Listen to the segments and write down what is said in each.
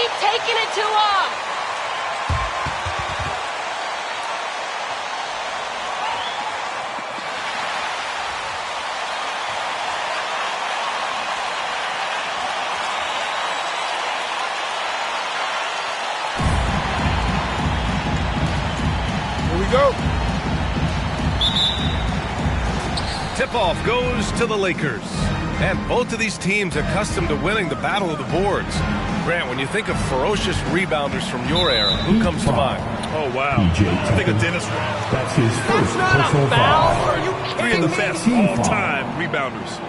keep taking it to him. Go. Tip-off goes to the Lakers. And both of these teams accustomed to winning the battle of the boards. Grant, when you think of ferocious rebounders from your era, who comes to mind? Oh, wow. I think of Dennis Rodman. That's his first personal foul. Are you Three of the best all-time rebounders.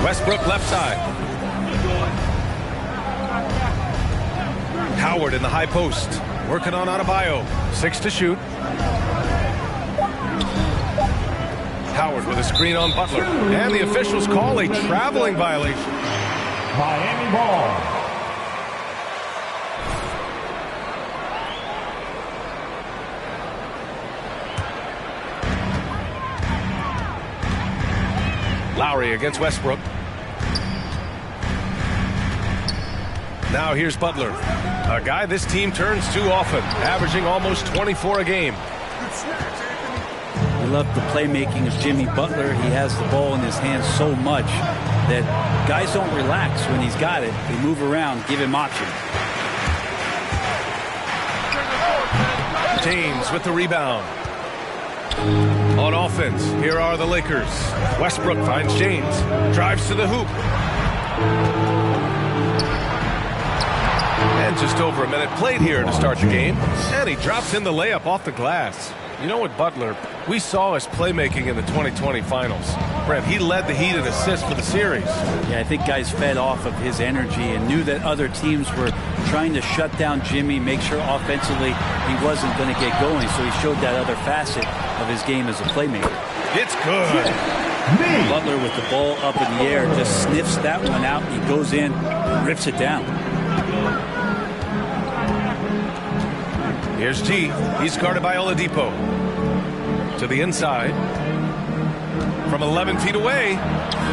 Westbrook left side. Howard in the high post, working on Adebayo. 6 to shoot. Howard with a screen on Butler. And the officials call a traveling violation. Miami ball. Lowry against Westbrook. Now here's Butler, a guy this team turns to often, averaging almost 24 a game. I love the playmaking of Jimmy Butler. He has the ball in his hands so much that guys don't relax when he's got it. They move around, give him options. James with the rebound. On offense, here are the Lakers. Westbrook finds James, drives to the hoop. And just over a minute played here to start the game. And he drops in the layup off the glass. You know what, Butler, we saw his playmaking in the 2020 finals. Brent, he led the Heat in assists for the series. Yeah, I think guys fed off of his energy and knew that other teams were trying to shut down Jimmy, make sure offensively he wasn't going to get going. So he showed that other facet of his game as a playmaker. It's good. Butler with the ball up in the air just sniffs that one out. He goes in, rips it down. Here's G. He's guarded by Oladipo. To the inside. From 11 feet away.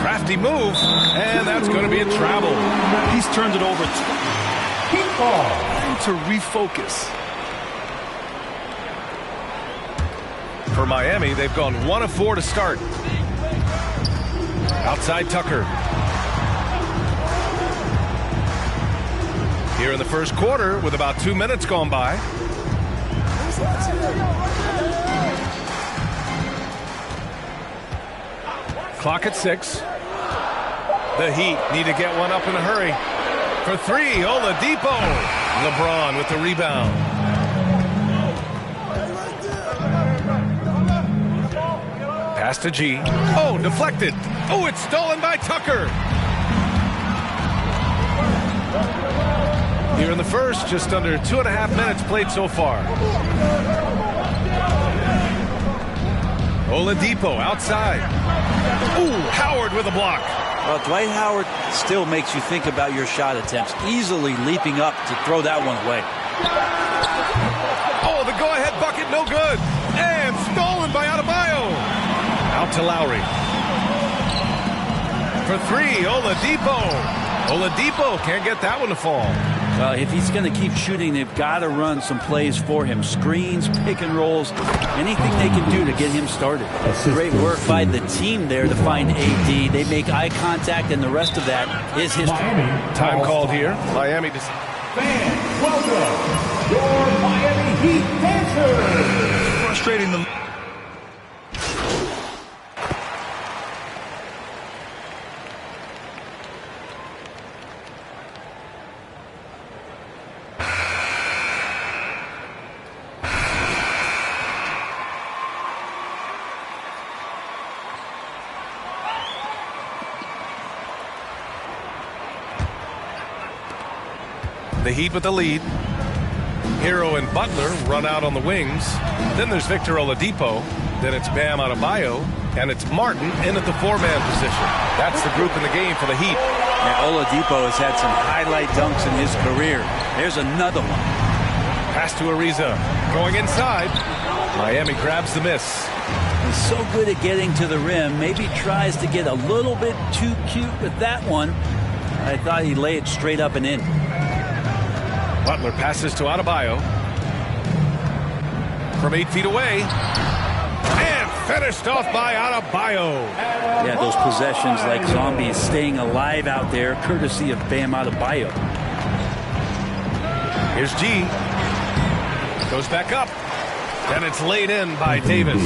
Crafty move. And that's going to be a travel. He's turned it over. Time to refocus. For Miami, they've gone 1 of 4 to start. Outside Tucker. Here in the first quarter with about 2 minutes gone by. Clock at 6. The Heat need to get one up in a hurry. For 3, Oladipo. LeBron with the rebound. Pass to G. Oh, deflected. Oh, it's stolen by Tucker. Here in the first, just under 2.5 minutes played so far. Oladipo outside. Ooh, Howard with a block. Well, Dwight Howard still makes you think about your shot attempts, easily leaping up to throw that one away. Oh, the go-ahead bucket, no good. And stolen by Adebayo. Out to Lowry. For 3, Oladipo. Oladipo can't get that one to fall. If he's going to keep shooting, they've got to run some plays for him. Screens, pick and rolls, anything they can do to get him started. Great work by the team there to find AD. They make eye contact, and the rest of that is history. Time called here. Miami. Fans, welcome your Miami Heat dancers. Frustrating them. The Heat with the lead. Hero and Butler run out on the wings. Then there's Victor Oladipo. Then it's Bam Adebayo. And it's Martin in at the 4-man position. That's the group in the game for the Heat. Yeah, Oladipo has had some highlight dunks in his career. There's another one. Pass to Ariza. Going inside. Miami grabs the miss. He's so good at getting to the rim. Maybe tries to get a little bit too cute with that one. I thought he'd lay it straight up and in. Butler passes to Adebayo. From 8 feet away. And finished off by Adebayo. Yeah, those possessions like zombies staying alive out there, courtesy of Bam Adebayo. Here's G. Goes back up. And it's laid in by Davis.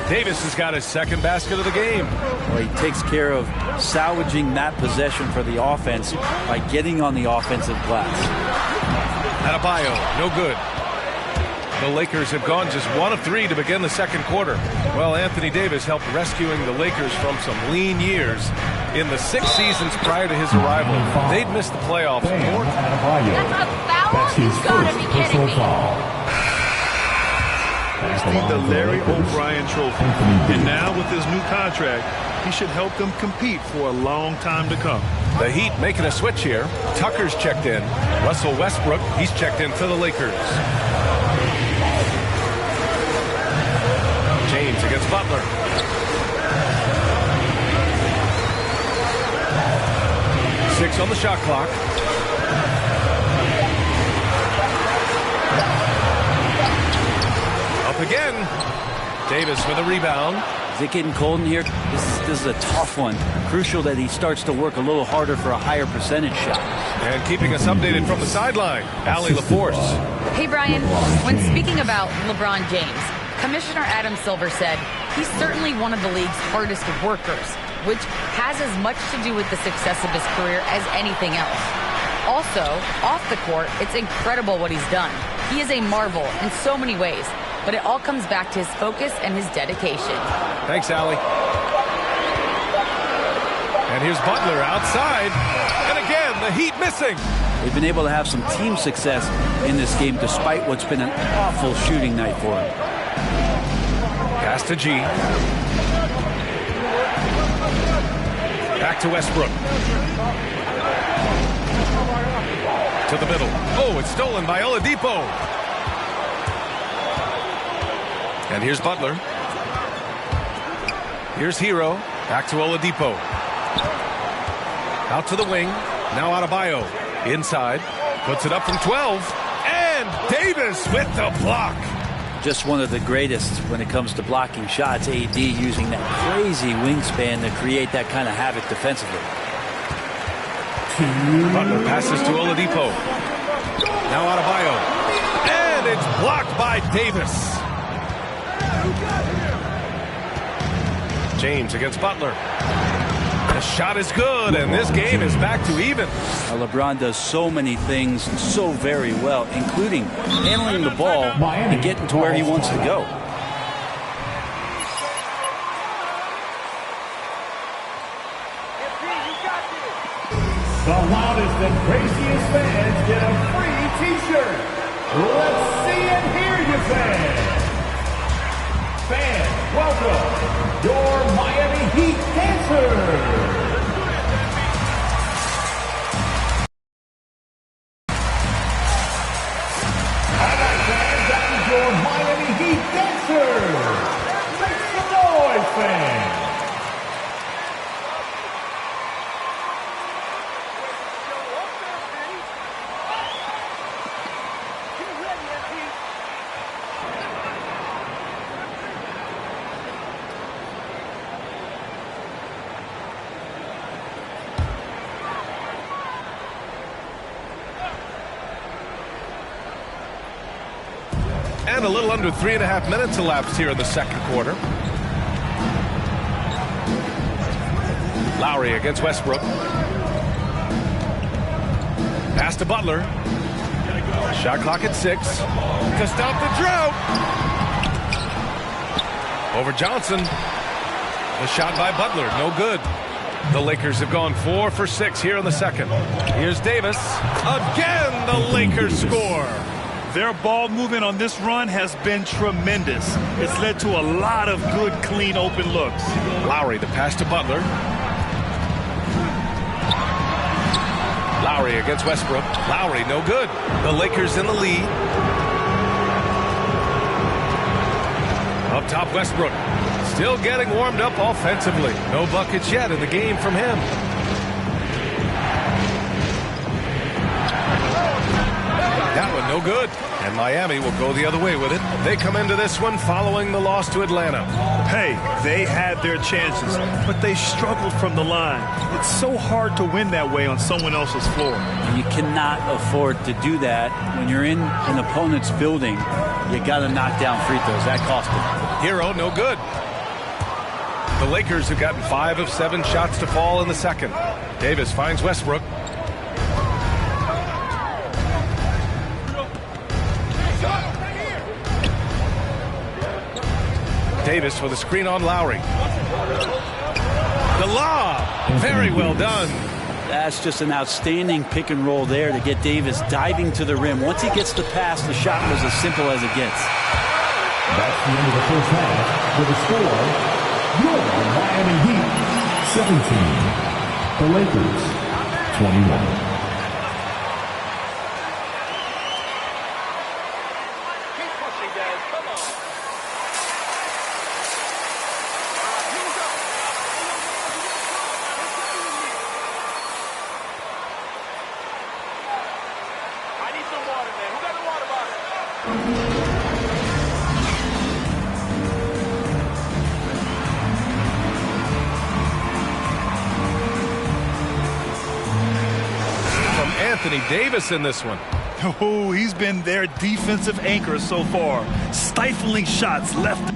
Davis has got his second basket of the game. Well, he takes care of salvaging that possession for the offense by getting on the offensive glass. Adebayo, no good. The Lakers have gone just 1 of 3 to begin the second quarter. Well, Anthony Davis helped rescuing the Lakers from some lean years in the 6 seasons prior to his arrival. They'd missed the playoffs more. That's a foul? You've got to be kidding me. Need the Larry O'Brien trophy. And now with his new contract, he should help them compete for a long time to come. The Heat making a switch here. Tucker's checked in. Russell Westbrook, he's checked in for the Lakers. James against Butler. Six on the shot clock. Up again. Davis with a rebound. Is it getting cold in here? This is a tough one. Crucial that he starts to work a little harder for a higher percentage shot. And keeping us updated from the sideline, Allie LaForce. Hey, Brian. When speaking about LeBron James, Commissioner Adam Silver said he's certainly one of the league's hardest workers, which has as much to do with the success of his career as anything else. Also, off the court, it's incredible what he's done. He is a marvel in so many ways, but it all comes back to his focus and his dedication. Thanks, Allie. And here's Butler outside. And again, the Heat missing. They've been able to have some team success in this game despite what's been an awful shooting night for him. Pass to G. Back to Westbrook. To the middle. Oh, it's stolen by Oladipo. And here's Butler. Here's Hero. Back to Oladipo. Out to the wing. Now Adebayo. Inside. Puts it up from 12. And Davis with the block. Just one of the greatest when it comes to blocking shots. AD using that crazy wingspan to create that kind of havoc defensively. Butler passes to Oladipo. Now Adebayo. And it's blocked by Davis. James against Butler. The shot is good, and this game is back to even. LeBron does so many things so very well, including handling the ball and getting to where he wants to go. The loudest and craziest fans get a free T-shirt. Let's see and hear you, fans. Fans, welcome your Miami Heat dancers. All right, fans, that is your Miami Heat dancers. Make some noise, fans. And a little under 3.5 minutes elapsed here in the second quarter. Lowry against Westbrook. Pass to Butler. Shot clock at 6. To stop the drought. Over Johnson. The shot by Butler, no good. The Lakers have gone 4 for 6 here in the second. Here's Davis. Again, the Lakers score. Their ball movement on this run has been tremendous. It's led to a lot of good, clean, open looks. Lowry, the pass to Butler. Lowry against Westbrook. Lowry, no good. The Lakers in the lead. Up top, Westbrook. Still getting warmed up offensively. No buckets yet in the game from him. That one no good. And Miami will go the other way with it. They come into this one following the loss to Atlanta. Hey, they had their chances, but they struggled from the line. It's so hard to win that way on someone else's floor. You cannot afford to do that when you're in an opponent's building. You got to knock down free throws. That cost them. Hero, no good. The Lakers have gotten 5 of 7 shots to fall in the second. Davis finds Westbrook. Davis with a screen on Lowry. The lob. Very well done. That's just an outstanding pick and roll there to get Davis diving to the rim. Once he gets the pass, the shot was as simple as it gets. That's the end of the first half. With the score, your Miami Heat 17. The Lakers 21. Anthony Davis in this one. Oh, he's been their defensive anchor so far. Stifling shots left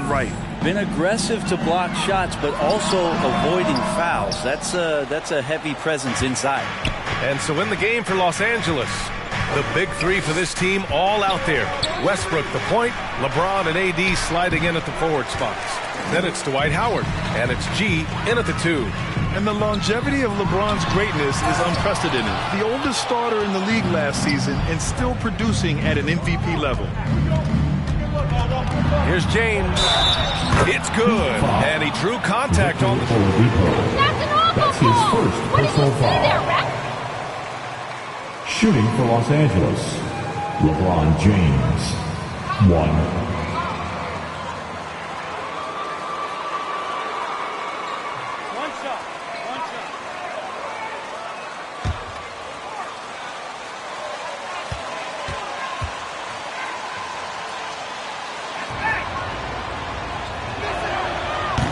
right. Been aggressive to block shots, but also avoiding fouls. That's a heavy presence inside. And so in the game for Los Angeles, the big three for this team all out there. Westbrook the point, LeBron and AD sliding in at the forward spots. Then it's Dwight Howard, and it's G in at the 2. And the longevity of LeBron's greatness is unprecedented. The oldest starter in the league last season and still producing at an MVP level. Here's James. It's good. And he drew contact on the That's his first personal foul. Shooting for Los Angeles, LeBron James, 1.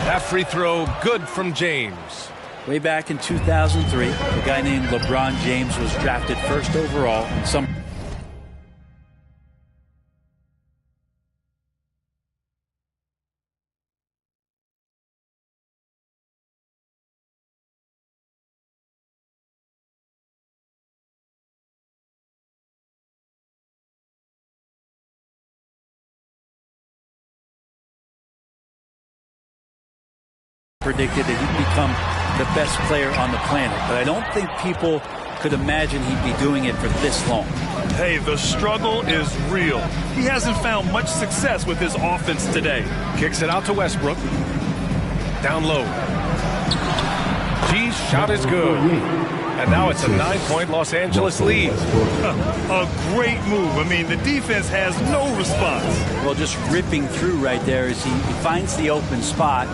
That free throw good from James. Way back in 2003, a guy named LeBron James was drafted first overall. Predicted that he'd become the best player on the planet, but I don't think people could imagine he'd be doing it for this long. Hey, the struggle is real. He hasn't found much success with his offense today. Kicks it out to Westbrook. Down low. G's shot is good. And now it's a 9-point Los Angeles lead. A great move. I mean, the defense has no response. Well, just ripping through right there as he finds the open spot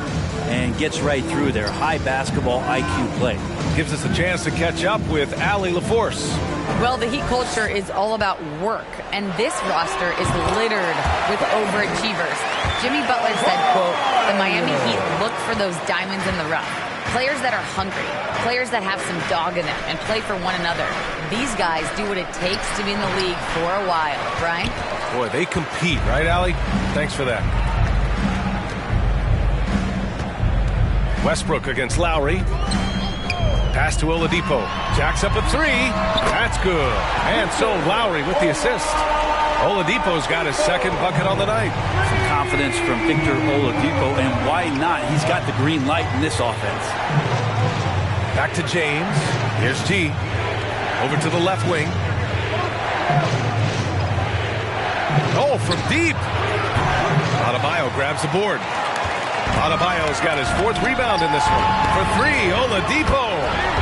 and gets right through there. High basketball IQ play. Gives us a chance to catch up with Allie LaForce. Well, the Heat culture is all about work, and this roster is littered with overachievers. Jimmy Butler said, quote, "The Miami Heat look for those diamonds in the rough. Players that are hungry, players that have some dog in them and play for one another. These guys do what it takes to be in the league for a while." Brian? Boy, they compete, right, Allie? Thanks for that. Westbrook against Lowry. Pass to Oladipo. Jacks up a 3. That's good. And so Lowry with the assist. Oladipo's got his second bucket on the night. Some confidence from Victor Oladipo, and why not? He's got the green light in this offense. Back to James. Here's G. Over to the left wing. Oh, from deep. Adebayo grabs the board. Adebayo's got his 4th rebound in this one. For 3, Oladipo.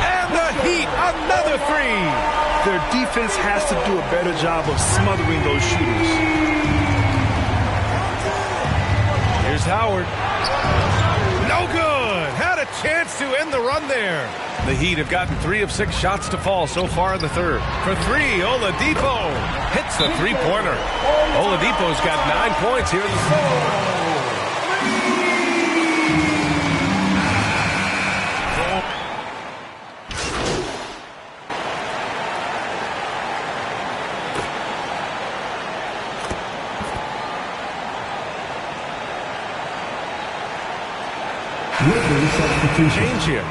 And the Heat, another 3. Their defense has to do a better job of smothering those shooters. Here's Howard. No good. Had a chance to end the run there. The Heat have gotten 3 of 6 shots to fall so far in the third. For 3, Oladipo hits the three-pointer. Oladipo's got 9 points here in the third. Change here.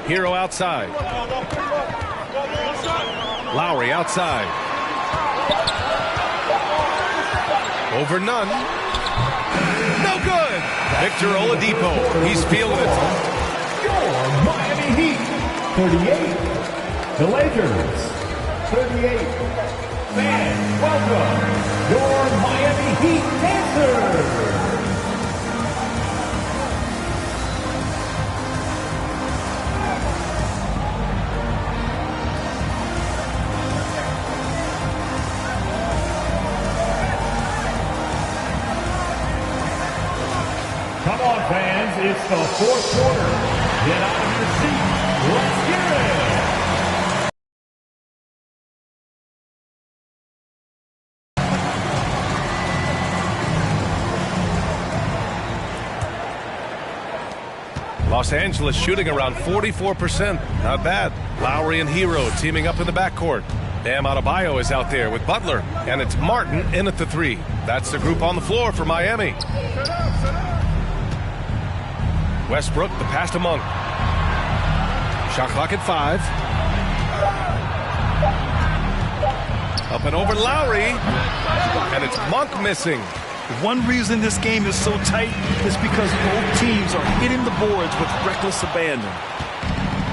Hero outside. Lowry outside. Over none. No good. Victor Oladipo. He's feeling it. Your Miami Heat, 38. The Lakers, 38. Fans, welcome your Miami Heat dancers. Come on, fans, it's the 4th quarter. Get out of your seats. Let's hear it. Los Angeles shooting around 44%. Not bad. Lowry and Hero teaming up in the backcourt. Bam Adebayo is out there with Butler, and it's Martin in at the 3. That's the group on the floor for Miami. Westbrook, the pass to Monk. Shot clock at 5. Up and over Lowry, and it's Monk missing. One reason this game is so tight is because both teams are hitting the boards with reckless abandon.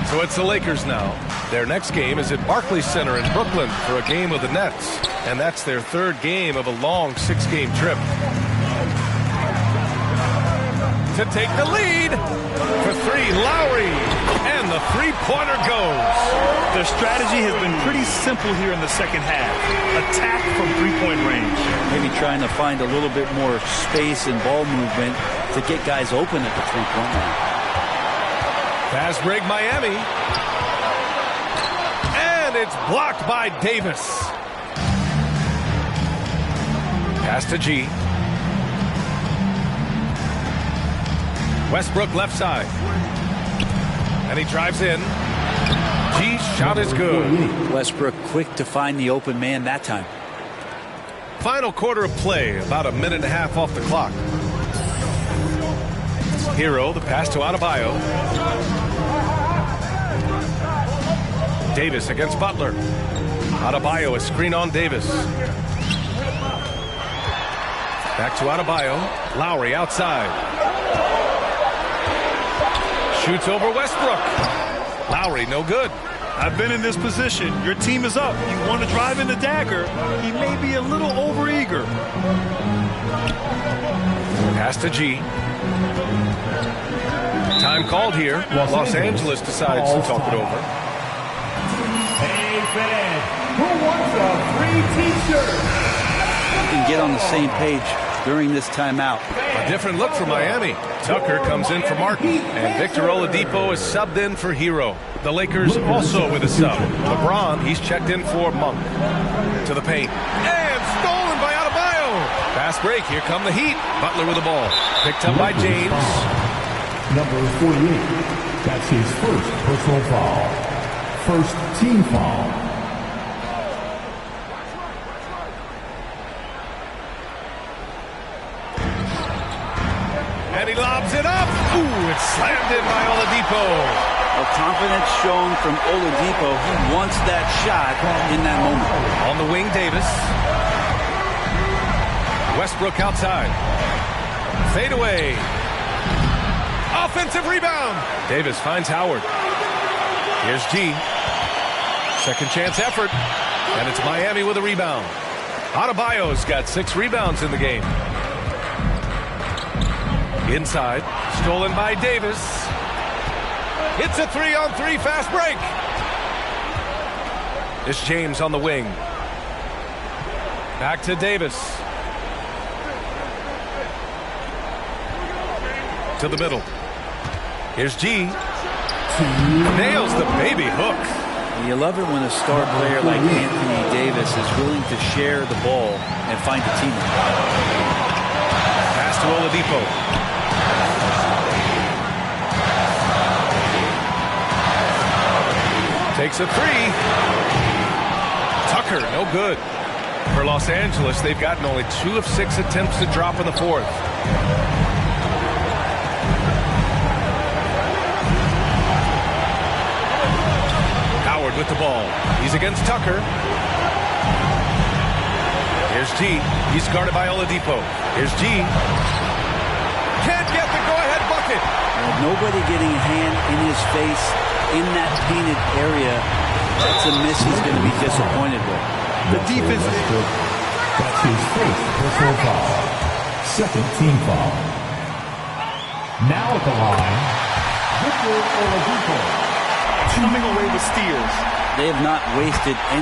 So it's the Lakers now. Their next game is at Barclays Center in Brooklyn for a game of the Nets. And that's their 3rd game of a long 6-game trip. To take the lead for 3, Lowry. And the 3-pointer goes. Their strategy has been pretty simple here in the second half. Attack from 3-point range. Maybe trying to find a little bit more space and ball movement to get guys open at the 3-point line. Fast break Miami. And it's blocked by Davis. Pass to G. Westbrook left side. And he drives in. G's shot is good. Westbrook quick to find the open man that time. Final quarter of play, about a minute and a half off the clock. Hero, the pass to Adebayo. Davis against Butler. Adebayo, a screen on Davis. Back to Adebayo. Lowry outside. Shoots over Westbrook. Lowry, no good. I've been in this position. Your team is up. You want to drive in the dagger. He may be a little overeager. Pass to G. Time called here. Los Angeles decides to talk it over. Hey, fans, who wants a free T-shirt? You can get on the same page during this timeout. A different look for Miami. Tucker comes in for Martin, and Victor Oladipo is subbed in for Hero. The Lakers also with a sub. LeBron, he's checked in for Monk. To the paint. And stolen by Adebayo. Fast break. Here come the Heat. Butler with the ball. Picked up by James. Number 48. That's his first personal foul. First team foul. And he lobs it up. Ooh, it's slammed in by Oladipo. Well, confidence shown from Oladipo. He wants that shot in that moment. On the wing, Davis. Westbrook outside. Fade away. Offensive rebound. Davis finds Howard. Here's G. Second chance effort. And it's Miami with a rebound. Adebayo's got 6 rebounds in the game. Inside. Stolen by Davis. It's a 3-on-3 fast break. It's James on the wing. Back to Davis. To the middle. Here's G. Nails the baby hook. You love it when a star player like Anthony Davis is willing to share the ball and find a teammate. Pass to Oladipo. Takes a 3. Tucker, no good. For Los Angeles, they've gotten only 2 of 6 attempts to drop in the 4th. Howard with the ball. He's against Tucker. Here's G. He's guarded by Oladipo. Here's G. Can't get the go-ahead bucket. Nobody getting a hand in his face in that painted area. That's a miss he's going to be disappointed with. The defense. That's his first personal foul. Second team foul. Now at the line, Victor Oladipo. Coming away with steals. They have not wasted any.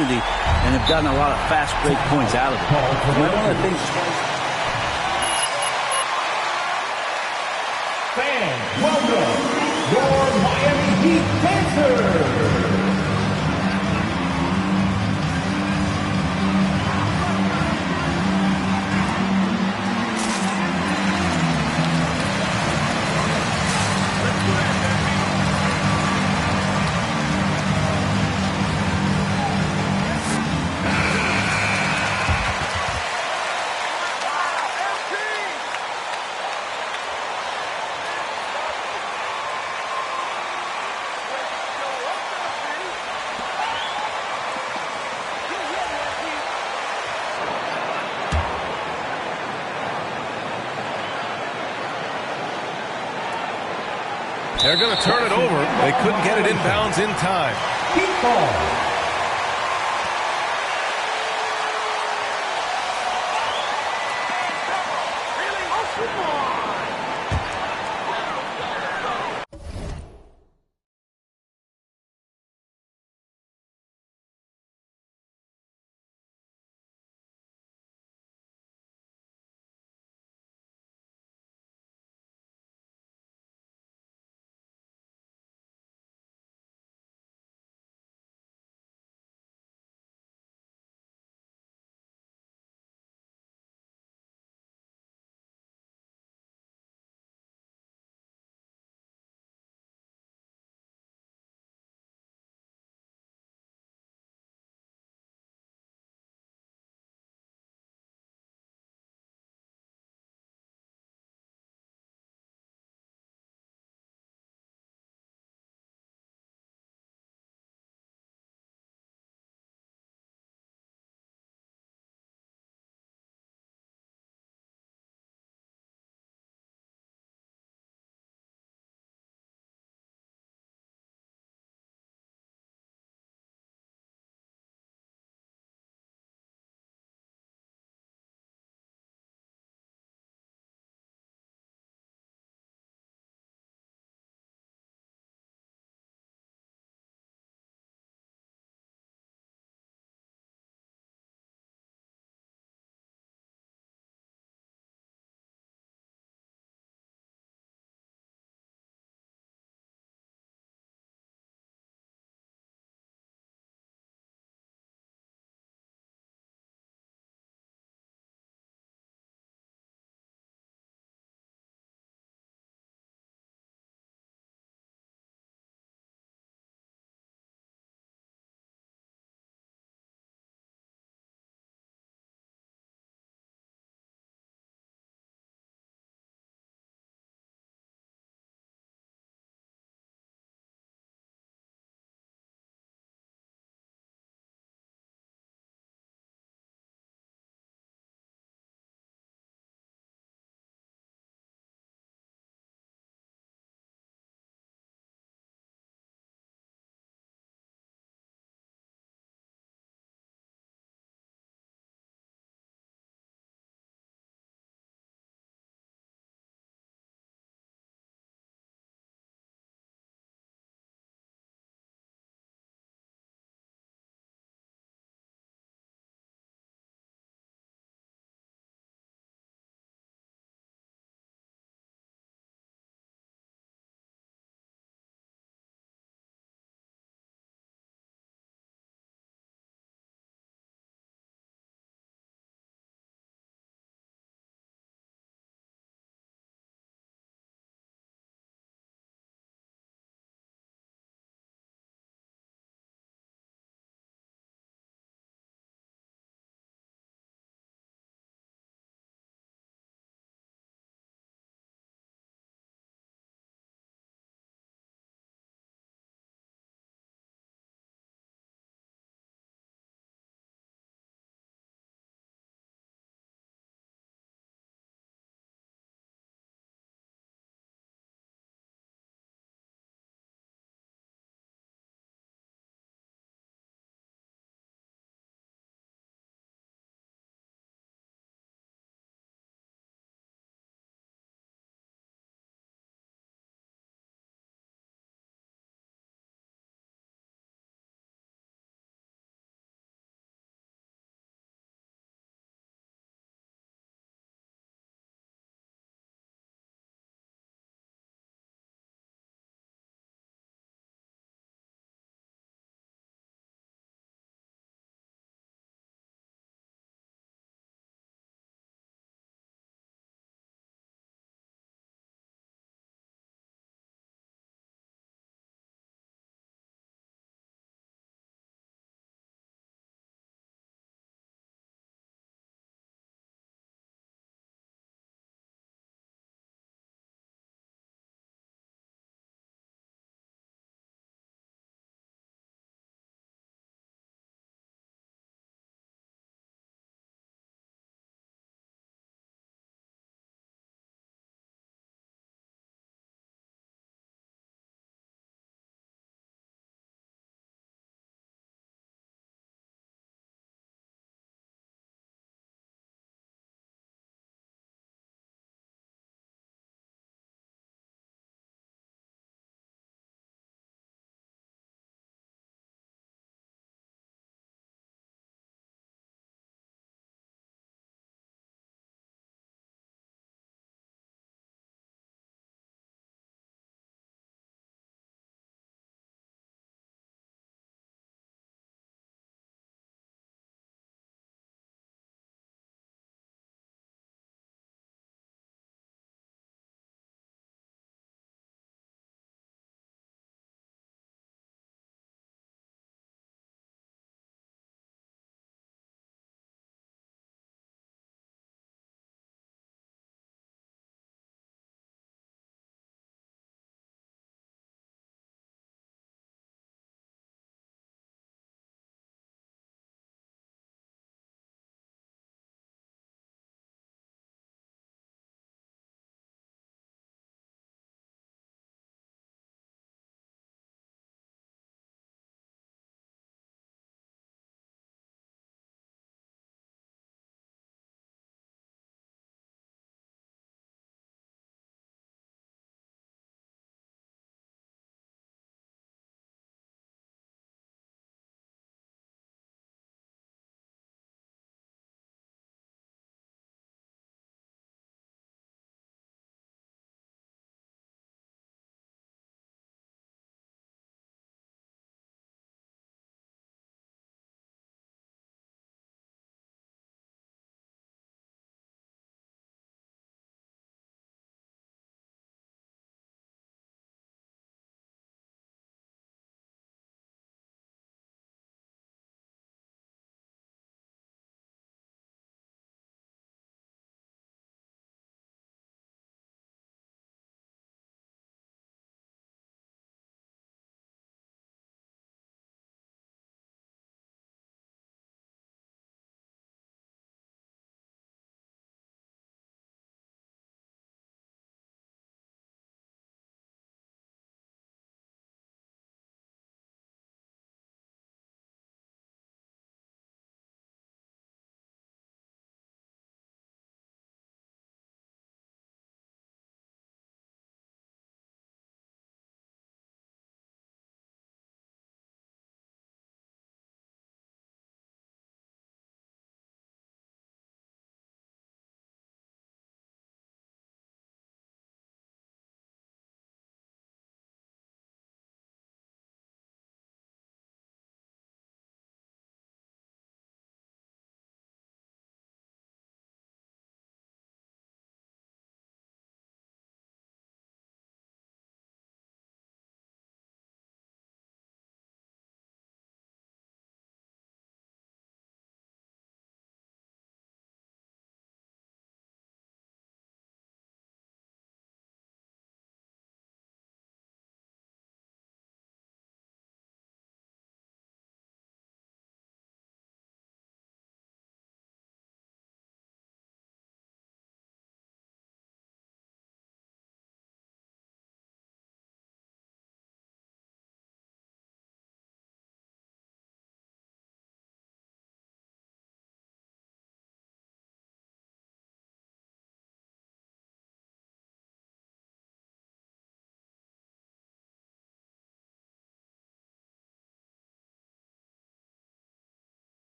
opportunity and have gotten a lot of fast break points out of it. One of the things. Fans, welcome your Miami Heat Panthers. They're going to turn it over. They couldn't get it inbounds in time. Heat ball.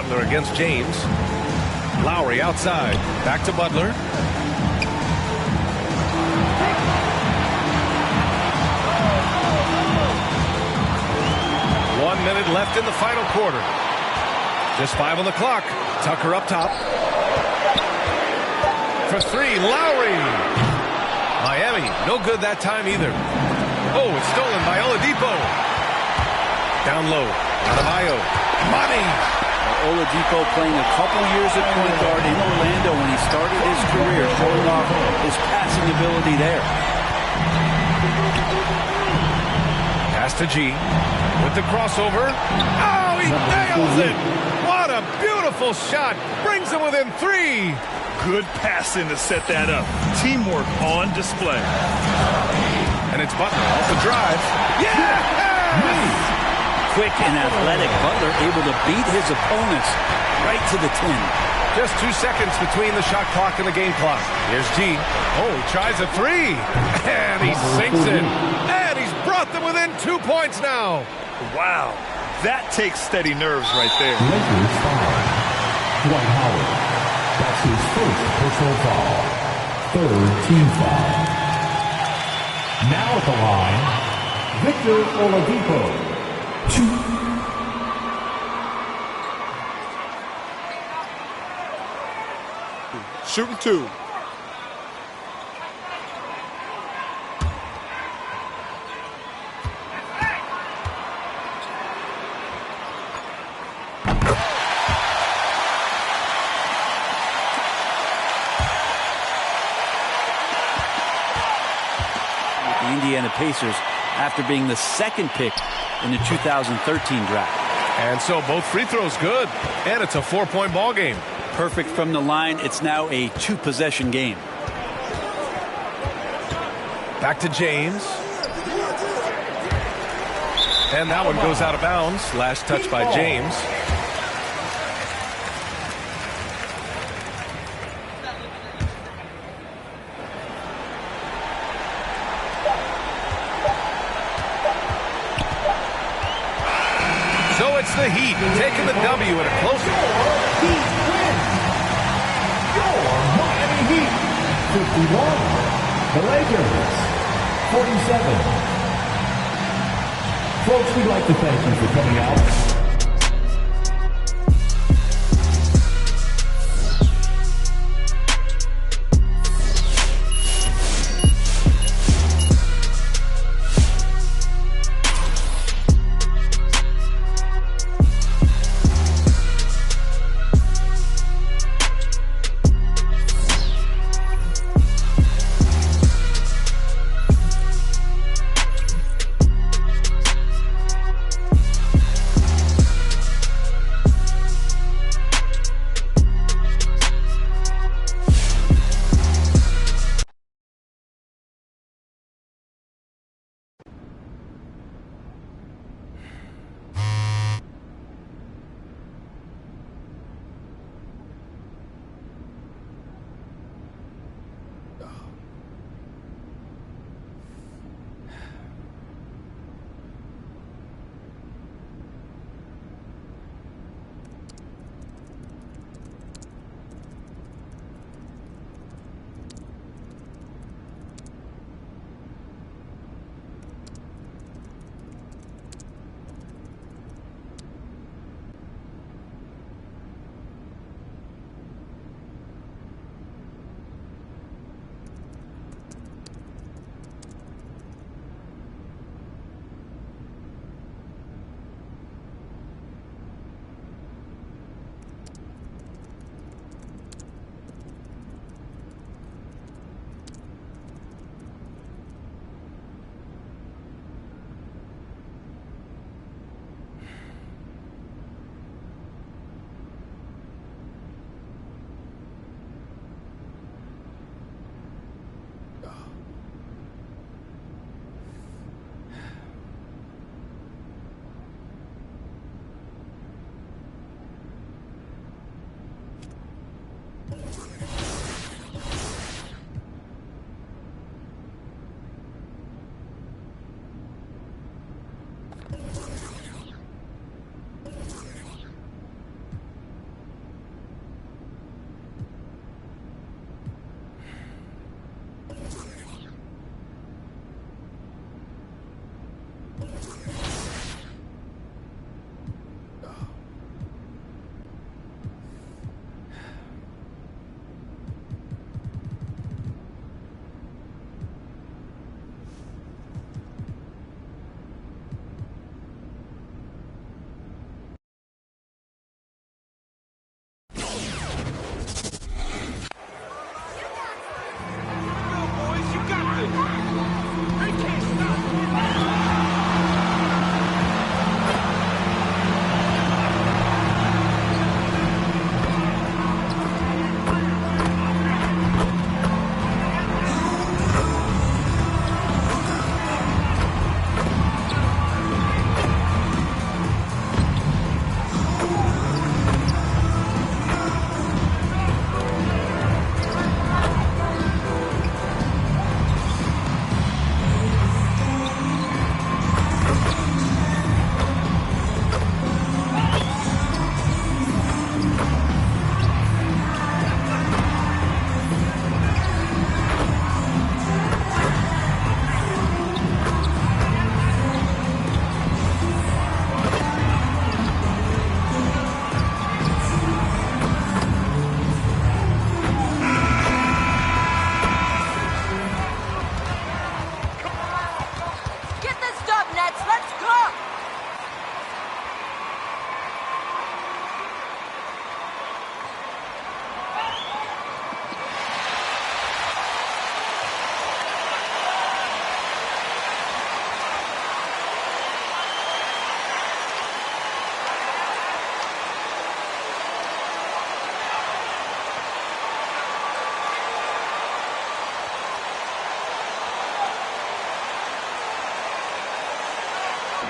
Butler against James. Lowry outside. Back to Butler. One minute left in the final quarter. Just 5 on the clock. Tucker up top. For three, Lowry. Miami, no good that time either. Oh, it's stolen by Oladipo. Down low. Adebayo. Money. Oladipo playing a couple years at point guard in Orlando when he started his career, showing off his passing ability there. Pass to G with the crossover. Oh, he nails it. What a beautiful shot. Brings him within 3. Good passing to set that up. Teamwork on display. And it's Butler off the drive. Yeah! Quick and athletic Butler able to beat his opponents right to the 10. Just 2 seconds between the shot clock and the game clock. Here's G. Oh, he tries a 3. And he sinks it. And he's brought them within 2 points now. Wow. That takes steady nerves right there. Lakers foul. Dwight Howard. That's his first personal foul. 3rd team foul. Now at the line, Victor Oladipo. 2. Shooting 2. The Indiana Pacers after being the 2nd pick in the 2013 draft. And so both free throws good. And it's a 4-point ball game. Perfect from the line. It's now a 2-possession game. Back to James. And that one goes out of bounds. Last touch by James. So it's the Heat taking the W at a close Heat win. Your Miami Heat 51. The Lakers 47. Folks, we'd like to thank you for coming out.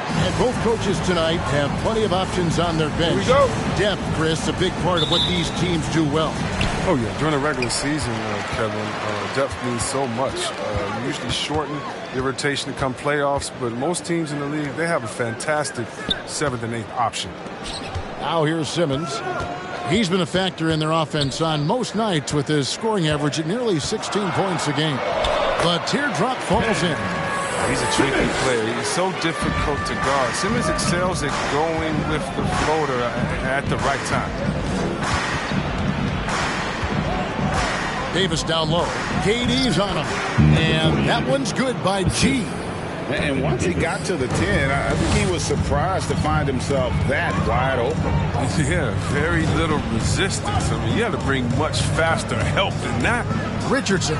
And both coaches tonight have plenty of options on their bench. Here we go. Depth, Chris, a big part of what these teams do well. Oh, yeah. During the regular season, Kevin, depth means so much. You usually shorten your rotation to come playoffs, but most teams in the league, they have a fantastic 7th and 8th option. Now here's Simmons. He's been a factor in their offense on most nights with his scoring average at nearly 16 points a game. But teardrop falls in. He's a tricky player. He's so difficult to guard. Simmons excels at going with the floater at the right time. Davis down low. KD's on him. And that one's good by G. And once he got to the 10, I think he was surprised to find himself that wide open. Yeah, very little resistance. I mean, you had to bring much faster help than that. Richardson.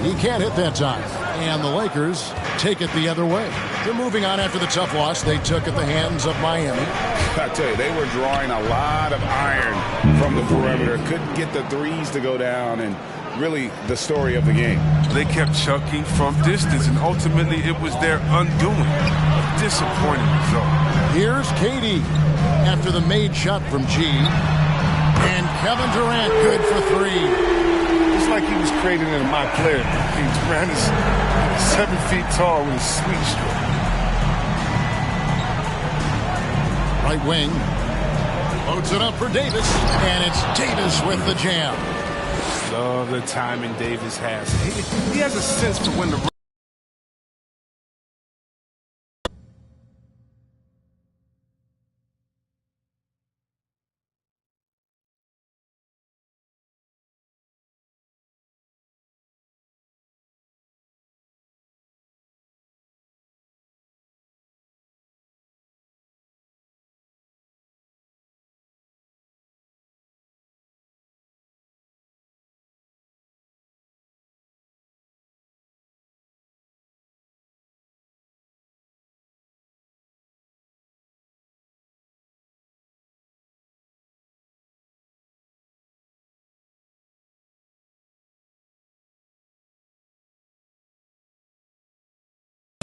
He can't hit that time. And the Lakers take it the other way. They're moving on after the tough loss they took at the hands of Miami. I tell you, they were drawing a lot of iron from the perimeter. Couldn't get the threes to go down, and really the story of the game. They kept chucking from distance, and ultimately it was their undoing. A disappointing result. Here's KD after the made shot from G. And Kevin Durant good for 3. It's like he was created in my player. Durant is 7 feet tall with a sweet stroke. Right wing. Loads it up for Davis. And it's Davis with the jam. Love the timing Davis has. He has a sense for when to...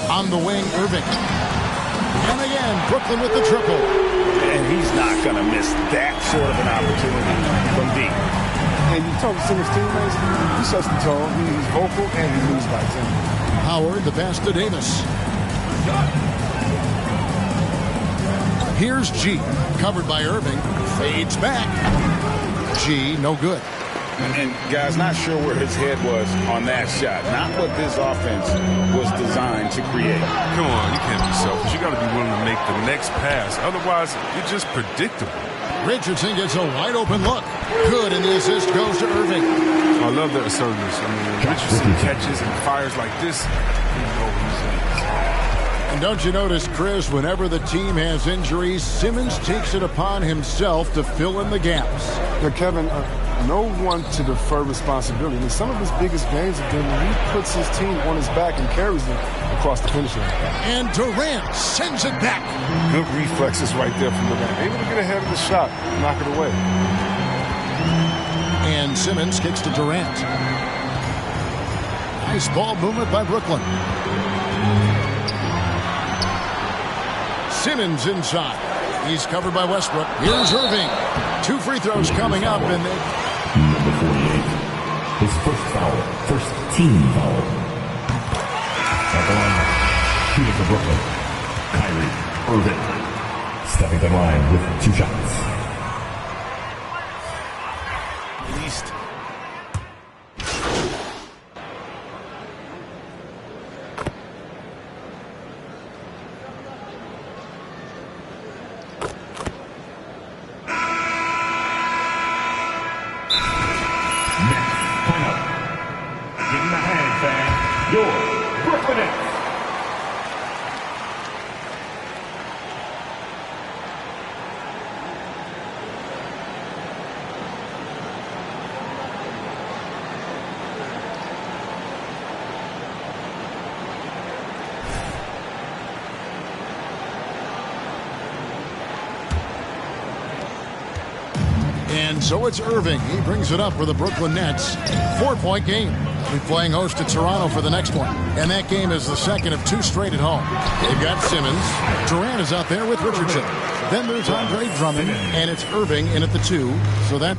On the wing, Irving. And again, Brooklyn with the triple. And he's not going to miss that sort of an opportunity from deep. And you talk to some of his teammates, he sets the tone, he's vocal, and he moves by tempo. Howard, the pass to Davis. Here's G, covered by Irving. Fades back. G, no good. And guys, not sure where his head was on that shot. Not what this offense was designed to create. Come on, you can't be selfish. You got to be willing to make the next pass. Otherwise, you're just predictable. Richardson gets a wide open look. Good, and the assist goes to Irving. I love that assertiveness. I mean, when Richardson catches and fires like this, you know he's in. And don't you notice, Chris, whenever the team has injuries, Simmons takes it upon himself to fill in the gaps. Now, Kevin, no one to defer responsibility. I mean, some of his biggest games have been when he puts his team on his back and carries them across the finish line. And Durant sends it back. Good reflexes right there from Durant. Able to get ahead of the shot, knock it away. And Simmons kicks to Durant. Nice ball movement by Brooklyn. Simmons inside. He's covered by Westbrook. Here's Irving. 2 free throws coming up, and they... Number 48. His first foul. First team foul. At the line, shooting for Brooklyn. Kyrie Irving. Stepping the line with 2 shots. East. And so it's Irving. He brings it up for the Brooklyn Nets. 4-point game. They'll be playing host to Toronto for the next one. And that game is the second of 2 straight at home. They've got Simmons. Durant is out there with Richardson. Then there's Andre Drummond. And it's Irving in at the 2. So that...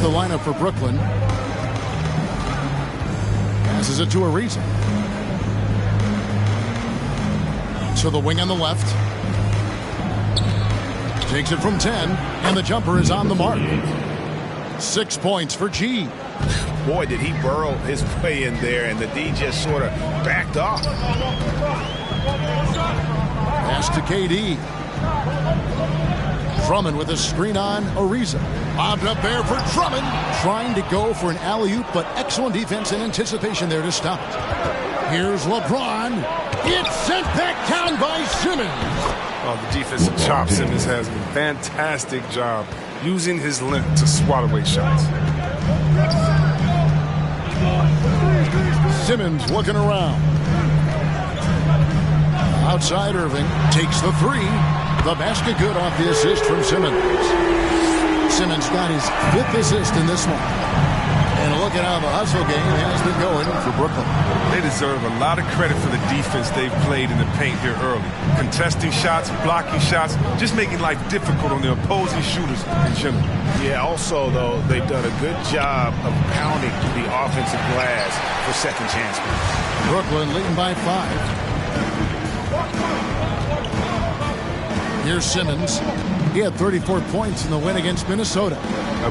the lineup for Brooklyn. Passes it to Ariza. To the wing on the left. Takes it from 10, and the jumper is on the mark. 6 points for G. Boy, did he burrow his way in there, and the D just sort of backed off. Pass to KD. Drummond with a screen on Ariza. Lobbed up there for Drummond. Trying to go for an alley-oop, but excellent defense and anticipation there to stop it. Here's LeBron. It's sent back down by Simmons. Oh, the defensive chop Simmons has a fantastic job using his length to swat away shots. Simmons looking around. Outside Irving. Takes the 3. The basket good off the assist from Simmons. Simmons got his 5th assist in this one. And look at how the hustle game has been going for Brooklyn. They deserve a lot of credit for the defense they've played in the paint here early. Contesting shots, blocking shots, just making life difficult on the opposing shooters in general. Yeah, also, though, they've done a good job of pounding the offensive glass for second chance. Brooklyn leading by 5. Here's Simmons. He had 34 points in the win against Minnesota.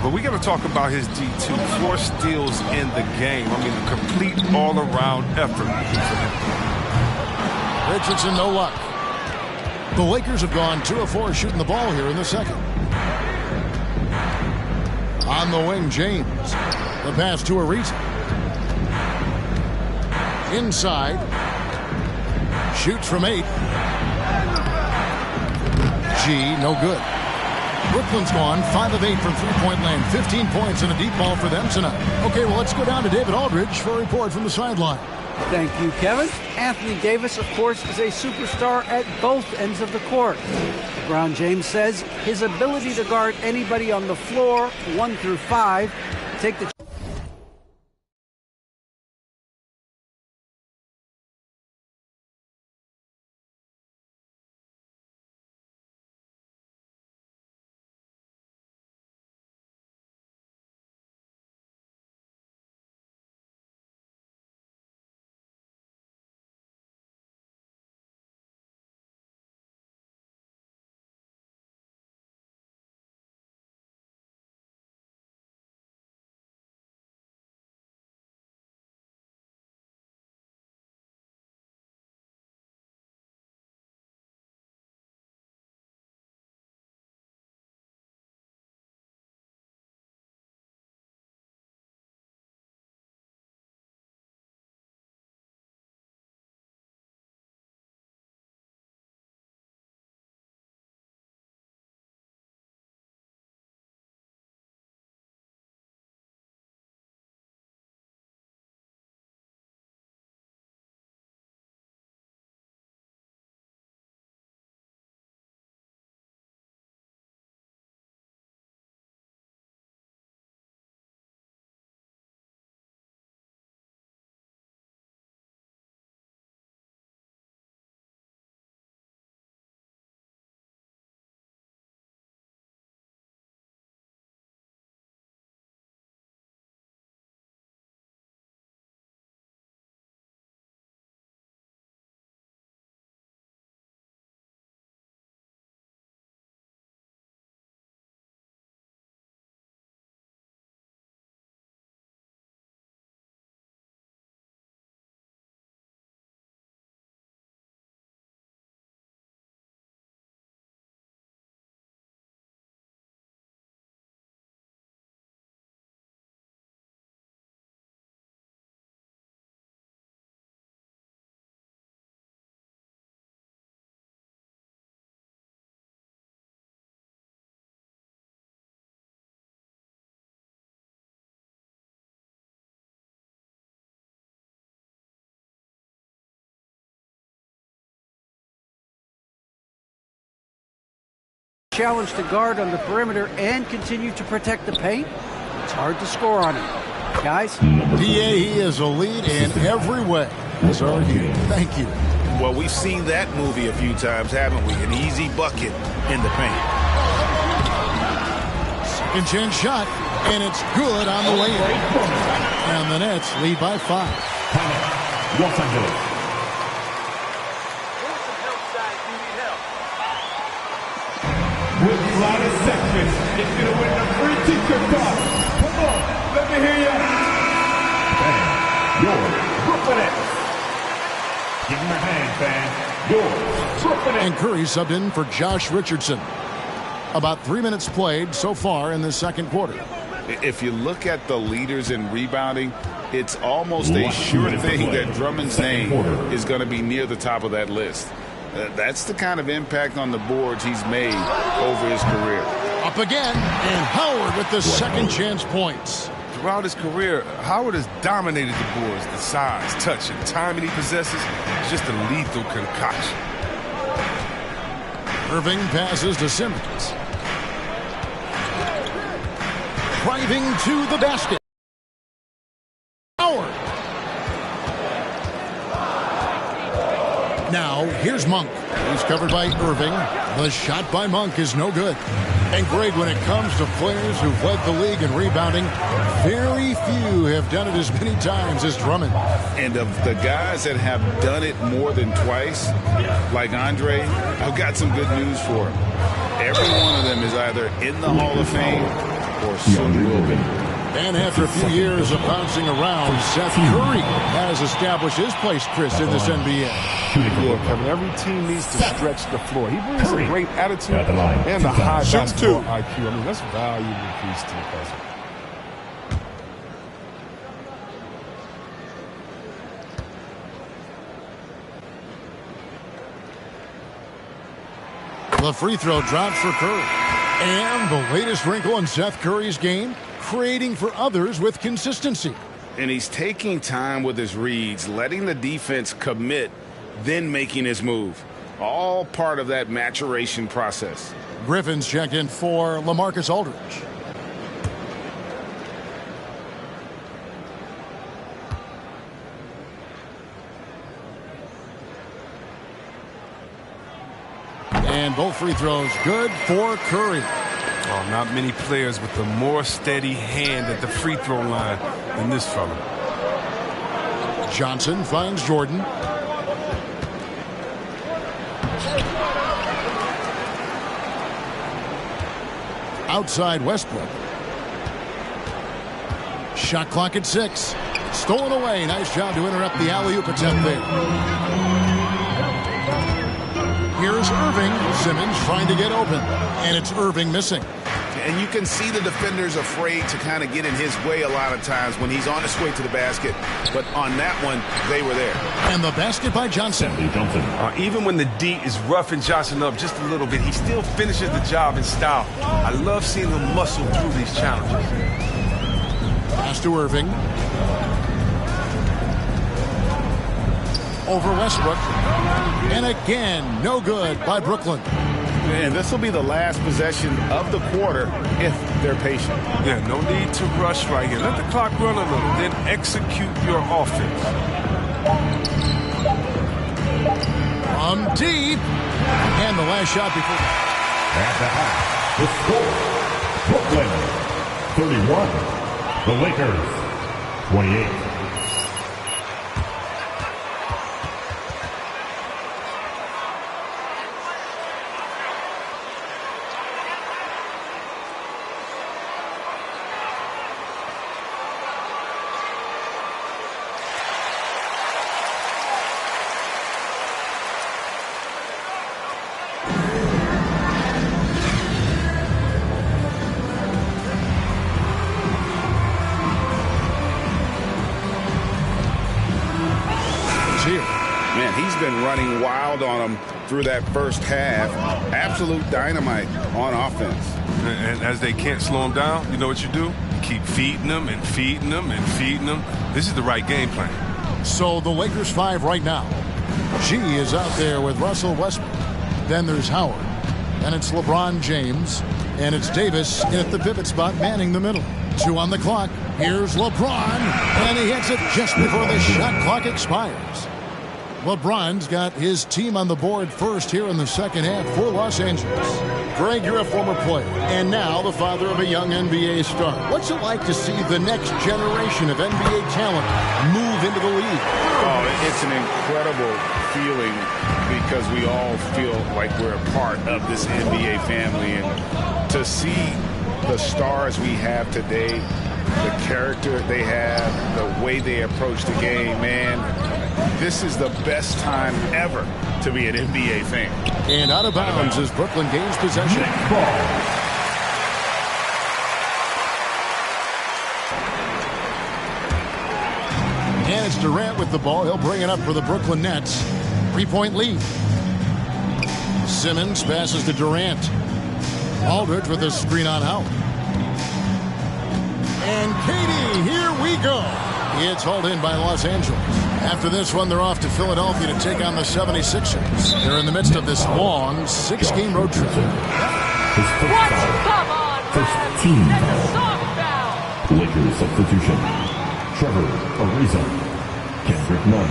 But we got to talk about his D2. 4 steals in the game. I mean, a complete all-around effort. Richardson, no luck. The Lakers have gone 2 of 4 shooting the ball here in the second. On the wing, James. The pass to Ariza. Inside. Shoots from 8. G, no good. Brooklyn's gone 5 of 8 from three-point land. 15 points and a deep ball for them tonight. Okay, well, let's go down to David Aldridge for a report from the sideline. Thank you, Kevin. Anthony Davis, of course, is a superstar at both ends of the court. LeBron James says his ability to guard anybody on the floor, 1 through 5, take the challenge to guard on the perimeter and continue to protect the paint. It's hard to score on him. Guys? PA, he is a lead in every way. So, thank you. Well, we've seen that movie a few times, haven't we? An easy bucket in the paint. Second chance shot, and it's good on the way in. And the Nets lead by 5. Los Angeles. With the loudest section, it's going to win the free t-shirt toss. Come on, let me hear you. Bang, your Brooklyn Nets. Give him a hand, fan. Your Brooklyn Nets. And Curry subbed in for Josh Richardson. About 3 minutes played so far in the second quarter. If you look at the leaders in rebounding, it's almost a sure thing that Drummond's name is going to be near the top of that list. That's the kind of impact on the boards he's made over his career. Up again, and Howard with the second chance points. Throughout his career, Howard has dominated the boards. The size, touch, and timing he possesses is just a lethal concoction. Irving passes to Simmons. Driving to the basket. Now, here's Monk. He's covered by Irving. The shot by Monk is no good. And Greg, when it comes to players who've led the league in rebounding, very few have done it as many times as Drummond. And of the guys that have done it more than twice, like Andre, I've got some good news for him. Every one of them is either in the Hall of Fame or soon will be. And after a few years of bouncing around, Seth Curry has established his place, Chris, in this NBA. Yeah, Kevin, every team needs to stretch the floor. He brings a great attitude and a high basketball IQ. I mean, that's valuable piece to the puzzle. The free throw drops for Curry. And the latest wrinkle in Seth Curry's game, creating for others with consistency. And he's taking time with his reads, letting the defense commit, then making his move. All part of that maturation process. Griffin's checked in for LaMarcus Aldridge. And both free throws good for Curry. Oh, not many players with a more steady hand at the free throw line than this fella. Johnson finds Jordan. Outside Westbrook. Shot clock at 6. Stolen away. Nice job to interrupt the alley-oop attempt there. Here's Irving. Simmons trying to get open. And it's Irving missing. And you can see the defenders afraid to kind of get in his way a lot of times when he's on his way to the basket. But on that one, they were there. And the basket by Johnson. Even when the D is roughing Johnson up just a little bit, he still finishes the job in style. I love seeing him muscle through these challenges. Pass to Irving. Over Westbrook. And again, no good by Brooklyn. And this will be the last possession of the quarter if they're patient. Yeah, no need to rush right here. Let the clock run a little, then execute your offense. From deep. And the last shot before. At the half, the score, Brooklyn 31, the Lakers 28. Man, he's been running wild on them through that first half. Absolute dynamite on offense. And as they can't slow him down, you know what you do? You keep feeding them and feeding them and feeding them. This is the right game plan. So the Lakers 5 right now. G is out there with Russell Westbrook. Then there's Howard. And it's LeBron James. And it's Davis at the pivot spot manning the middle. 2 on the clock. Here's LeBron. And he hits it just before the shot clock expires. LeBron's got his team on the board first here in the second half for Los Angeles. Greg, you're a former player, and now the father of a young NBA star. What's it like to see the next generation of NBA talent move into the league? Oh, it's an incredible feeling because we all feel like we're a part of this NBA family. And to see the stars we have today, the character they have, the way they approach the game, man, this is the best time ever to be an NBA fan. And out of bounds as Brooklyn gains possession. And it's Durant with the ball. He'll bring it up for the Brooklyn Nets. 3-point lead. Simmons passes to Durant. Aldridge with a screen on Howard. And Katie, here we go. It's hauled in by Los Angeles. After this one, they're off to Philadelphia to take on the 76ers. They're in the midst of this long 6-game road trip. His first foul. First team foul. Lakers substitution. Trevor Ariza. Kendrick Nunn.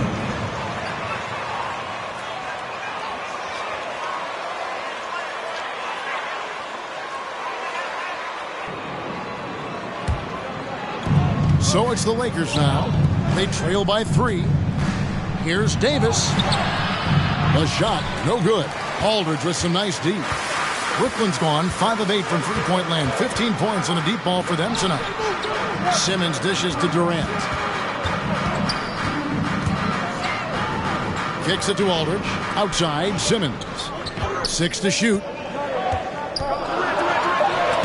So it's the Lakers now. They trail by 3. Here's Davis. The shot, no good. Aldridge with some nice deep. Brooklyn's gone 5 of 8 from three-point land. 15 points and a deep ball for them tonight. Simmons dishes to Durant. Kicks it to Aldridge. Outside, Simmons. 6 to shoot.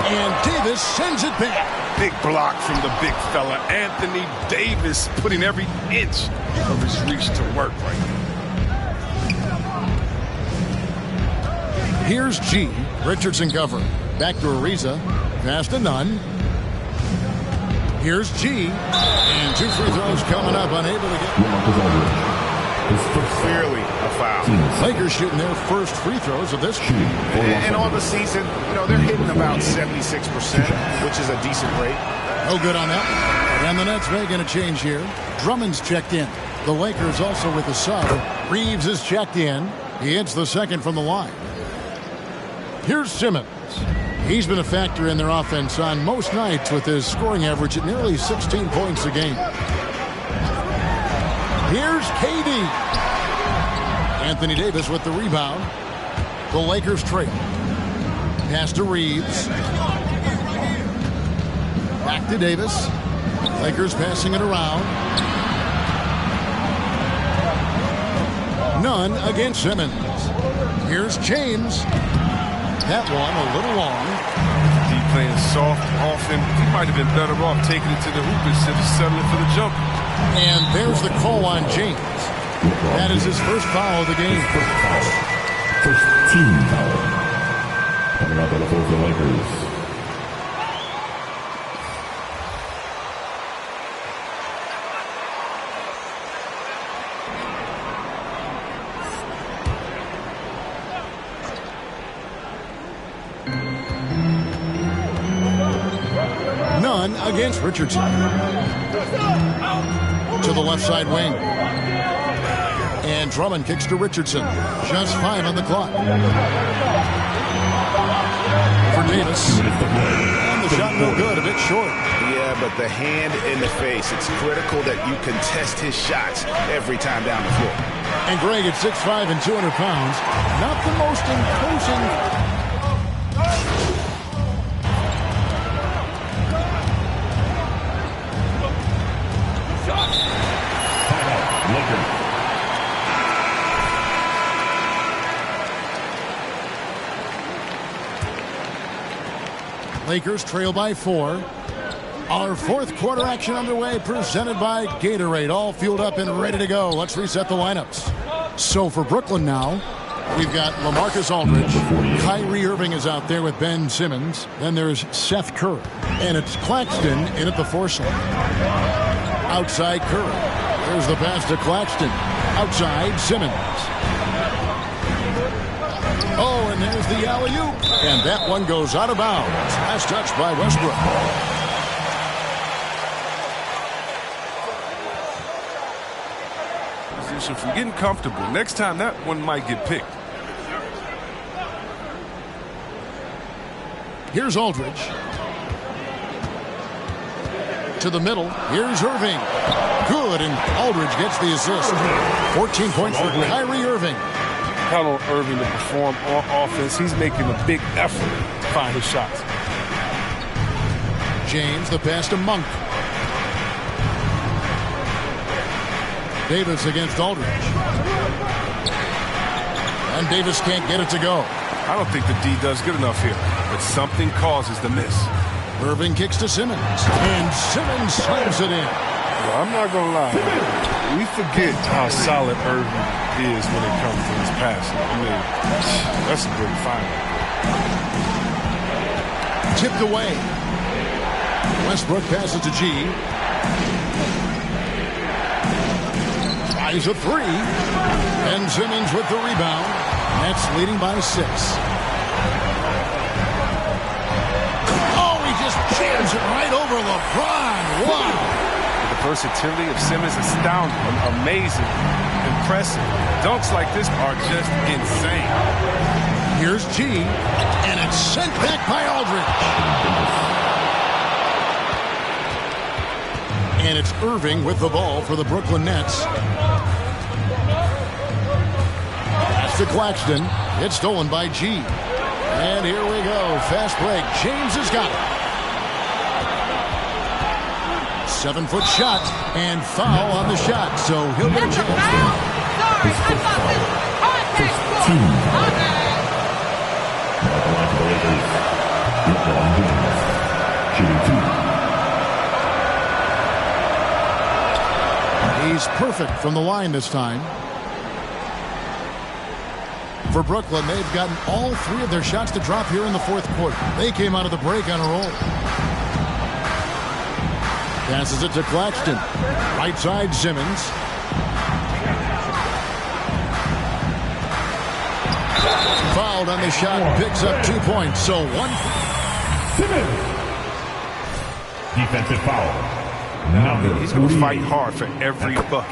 And Davis sends it back. Big block from the big fella. Anthony Davis putting every inch of his reach to work right now. Here's G. Richardson cover. Back to Ariza. Pass to Nunn. Here's G. And 2 free throws coming up. Unable to get. Clearly a foul. Lakers shooting their first free throws of this game. And on the season, they're hitting about 76%, which is a decent rate. No good on that. And the Nets making a change here. Drummond's checked in. The Lakers also with a sub. Reeves is checked in. He hits the second from the line. Here's Simmons. He's been a factor in their offense on most nights with his scoring average at nearly 16 points a game. Here's KD. Anthony Davis with the rebound. The Lakers trail. Pass to Reeves. Back to Davis. Lakers passing it around. None against Simmons. Here's James. That one a little long. He playing soft, often. He might have been better off taking it to the hoop instead of settling for the jumper. And there's the call on James. That is his first foul of the game. First team foul. Coming up for the Lakers. None against Richardson. To the left side wing. And Drummond kicks to Richardson. Just 5 on the clock. For Davis. And the shot no good, a bit short. Yeah, but the hand in the face. It's critical that you contest his shots every time down the floor. And Greg at 6'5" and 200 pounds. Not the most imposing. Lakers trail by 4. Our fourth quarter action underway, presented by Gatorade. All fueled up and ready to go. Let's reset the lineups. So for Brooklyn now, we've got LaMarcus Aldridge. Kyrie Irving is out there with Ben Simmons. Then there's Seth Curry. And it's Claxton in at the 4 slot. Outside Curry. There's the pass to Claxton. Outside Simmons. Oh, and there's the alley-oop. And that one goes out of bounds. Last touch by Westbrook. Position from getting comfortable. Next time, that one might get picked. Here's Aldridge. To the middle. Here's Irving. Good, and Aldridge gets the assist. 14 points for Kyrie Irving. Count on Irving to perform on offense. He's making a big effort to find his shots. James, the pass to Monk. Davis against Aldridge. And Davis can't get it to go. I don't think the D does good enough here, but something causes the miss. Irving kicks to Simmons, and Simmons slams it in. Well, I'm not going to lie. We forget how solid Irving is when it comes to his passing. I mean, that's a great find. Tipped away. Westbrook passes to G. Tries a 3. And Simmons with the rebound. Nets leading by 6. Oh, he just jams it right over LeBron. Wow. The versatility of Simmons is astounding, amazing, impressive. Dunks like this are just insane. Here's G, and it's sent back by Aldridge. And it's Irving with the ball for the Brooklyn Nets. Pass to Claxton. It's stolen by G. And here we go. Fast break. James has got it. 7-foot shot. And foul on the shot. So he'll get a chance. He's perfect from the line this time. For Brooklyn, they've gotten all 3 of their shots to drop here in the 4th quarter. They came out of the break on a roll. Passes it to Claxton. Right side, Simmons. Fouled on the shot, picks up 2 points. So 1. Simmons. Defensive foul. He's going to fight hard for every bucket.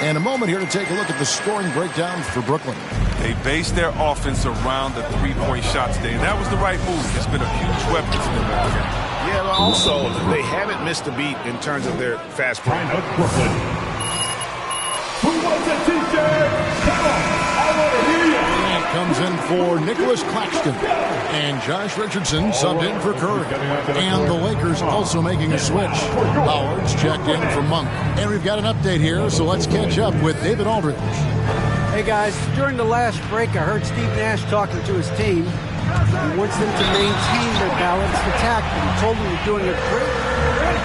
And a moment here to take a look at the scoring breakdown for Brooklyn. They based their offense around the 3-point shot today. And that was the right move. It's been a huge weapon for them at the game. Yeah, but also, they haven't missed a beat in terms of their fast break. Brooklyn. Who wants a t-shirt? Come on, I want to hear you. And comes in for Nicholas Claxton. And Josh Richardson subbed in for Curry. And the Lakers also making a switch. Howard's checked in for Monk. And we've got an update here, so let's catch up with David Aldridge. Hey guys, during the last break, I heard Steve Nash talking to his team. He wants them to maintain their balanced attack, and he told them they're doing a great.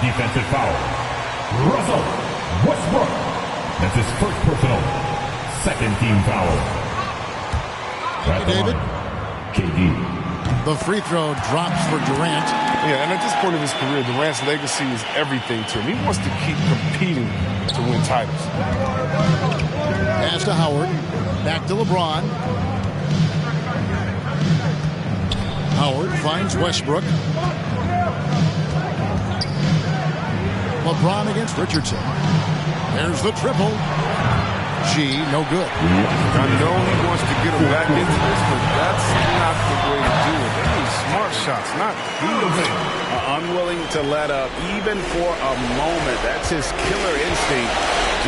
Defensive foul. Russell Westbrook. That's his first personal. 2nd team foul. Thank you, David. KD. The free throw drops for Durant. Yeah, and at this point of his career, Durant's legacy is everything to him. He wants to keep competing to win titles. Pass to Howard. Back to LeBron. Howard finds Westbrook. LeBron against Richardson. There's the triple. G, no good. I know he wants to get him back into this, but that's not the way to do it. They need smart shots, not beautiful. Unwilling to let up even for a moment. That's his killer instinct,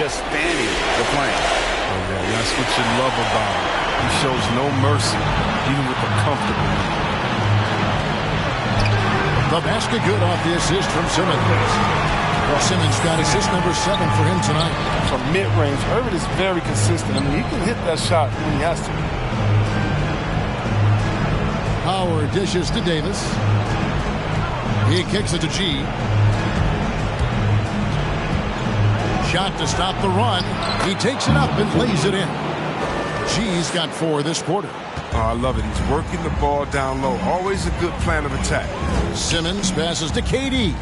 just fanning the plane. Oh, yeah, that's what you love about him. He shows no mercy, even with the comfortable. The basket good off the assist from Simmons. Simmons got assist number 7 for him tonight. From mid-range, Irving is very consistent. I mean, he can hit that shot when he has to. Howard dishes to Davis. He kicks it to G. Shot to stop the run. He takes it up and lays it in. G's got 4 this quarter. Oh, I love it. He's working the ball down low. Always a good plan of attack. Simmons passes to KD.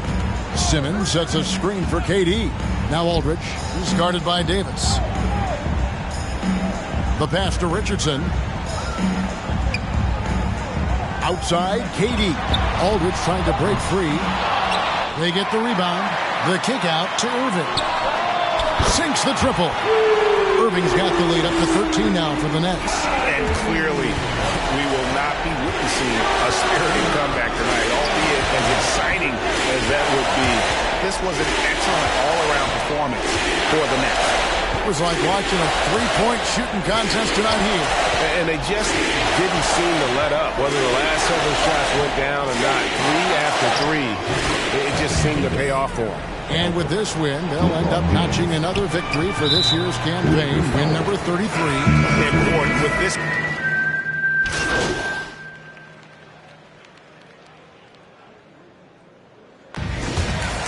Simmons sets a screen for KD. Now Aldridge is guarded by Davis. The pass to Richardson. Outside, KD. Aldridge trying to break free. They get the rebound. The kick out to Irving. Sinks the triple. Irving's got the lead up to 13 now for the Nets. And clearly, we will not be witnessing a spirited comeback tonight, albeit as exciting as that would be. This was an excellent all-around performance for the Nets. It was like watching a 3-point shooting contest tonight here. And they just didn't seem to let up. Whether the last several shots went down or not, 3 after 3, it just seemed to pay off for them. And with this win, they'll end up notching another victory for this year's campaign, win number 33. Important with this.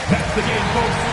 That's the game, folks.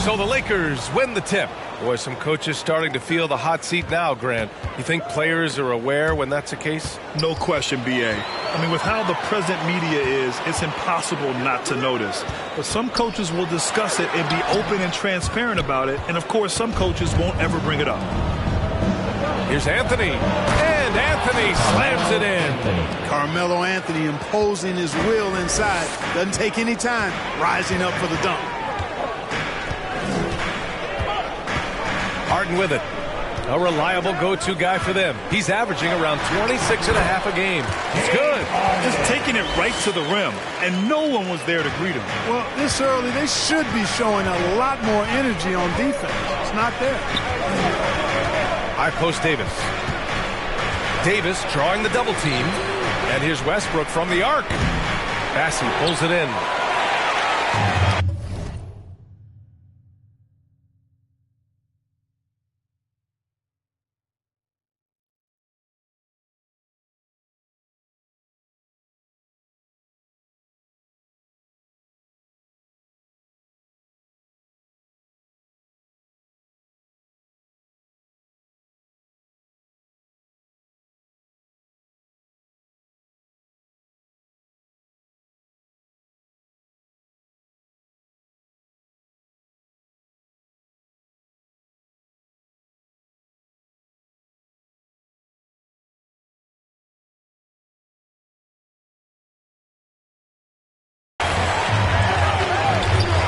So the Lakers win the tip. Boy, some coaches starting to feel the hot seat now, Grant. You think players are aware when that's the case? No question, B.A. I mean, with how the present media is, it's impossible not to notice. But some coaches will discuss it and be open and transparent about it. And, of course, some coaches won't ever bring it up. Here's Anthony. And Anthony slams it in. Carmelo Anthony imposing his will inside. Doesn't take any time. Rising up for the dunk. Harden with it. A reliable go-to guy for them. He's averaging around 26.5 a game. He's good. Just taking it right to the rim, and no one was there to greet him. Well, this early, they should be showing a lot more energy on defense. It's not there. High post Davis. Davis drawing the double team. And here's Westbrook from the arc. Bassey pulls it in.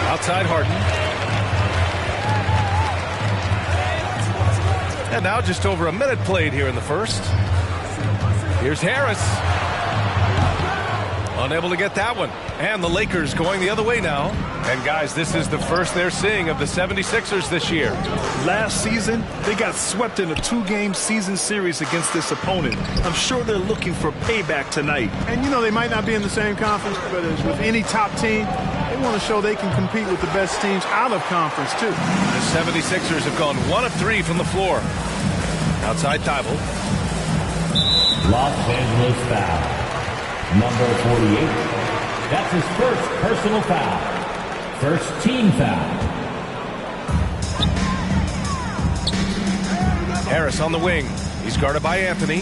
Outside Harden. And now just over a minute played here in the first. Here's Harris. Unable to get that one. And the Lakers going the other way now. And guys, this is the first they're seeing of the 76ers this year. Last season, they got swept in a 2-game season series against this opponent. I'm sure they're looking for payback tonight. And, you know, they might not be in the same conference, but as with any top team, they want to show they can compete with the best teams out of conference, too. The 76ers have gone 1 of 3 from the floor. Outside Thibault. Los Angeles foul. Number 48. That's his first personal foul. First team foul. Harris on the wing. He's guarded by Anthony.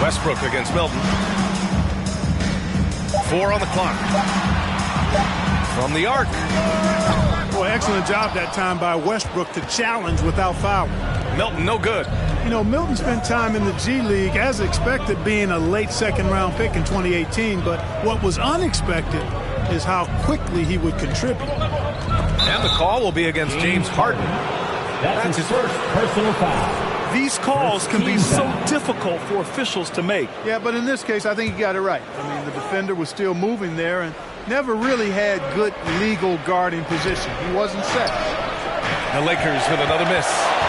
Westbrook against Milton. 4 on the clock. From the arc. Well, excellent job that time by Westbrook to challenge without fouling. Milton, no good. You know, Milton spent time in the G League, as expected, being a late second-round pick in 2018. But what was unexpected is how quickly he would contribute. And the call will be against James Harden. That's his first personal foul. These calls can be so difficult for officials to make. Yeah, but in this case, I think he got it right. I mean, the defender was still moving there and never really had good legal guarding position. He wasn't set. The Lakers with another miss.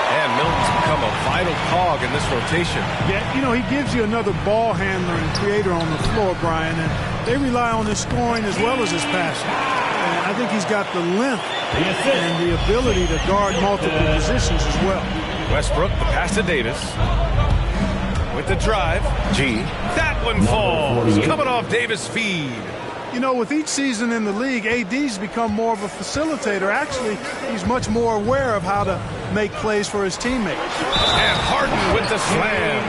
And Milton's become a vital cog in this rotation. Yeah, you know, he gives you another ball handler and creator on the floor, Brian, and they rely on his scoring as well as his passing. And I think he's got the length and the ability to guard multiple positions as well. Westbrook, the pass to Davis. With the drive. G. That one falls. Coming off Davis' feed. You know, with each season in the league, AD's become more of a facilitator. Actually, he's much more aware of how to make plays for his teammates. And Harden with the slam.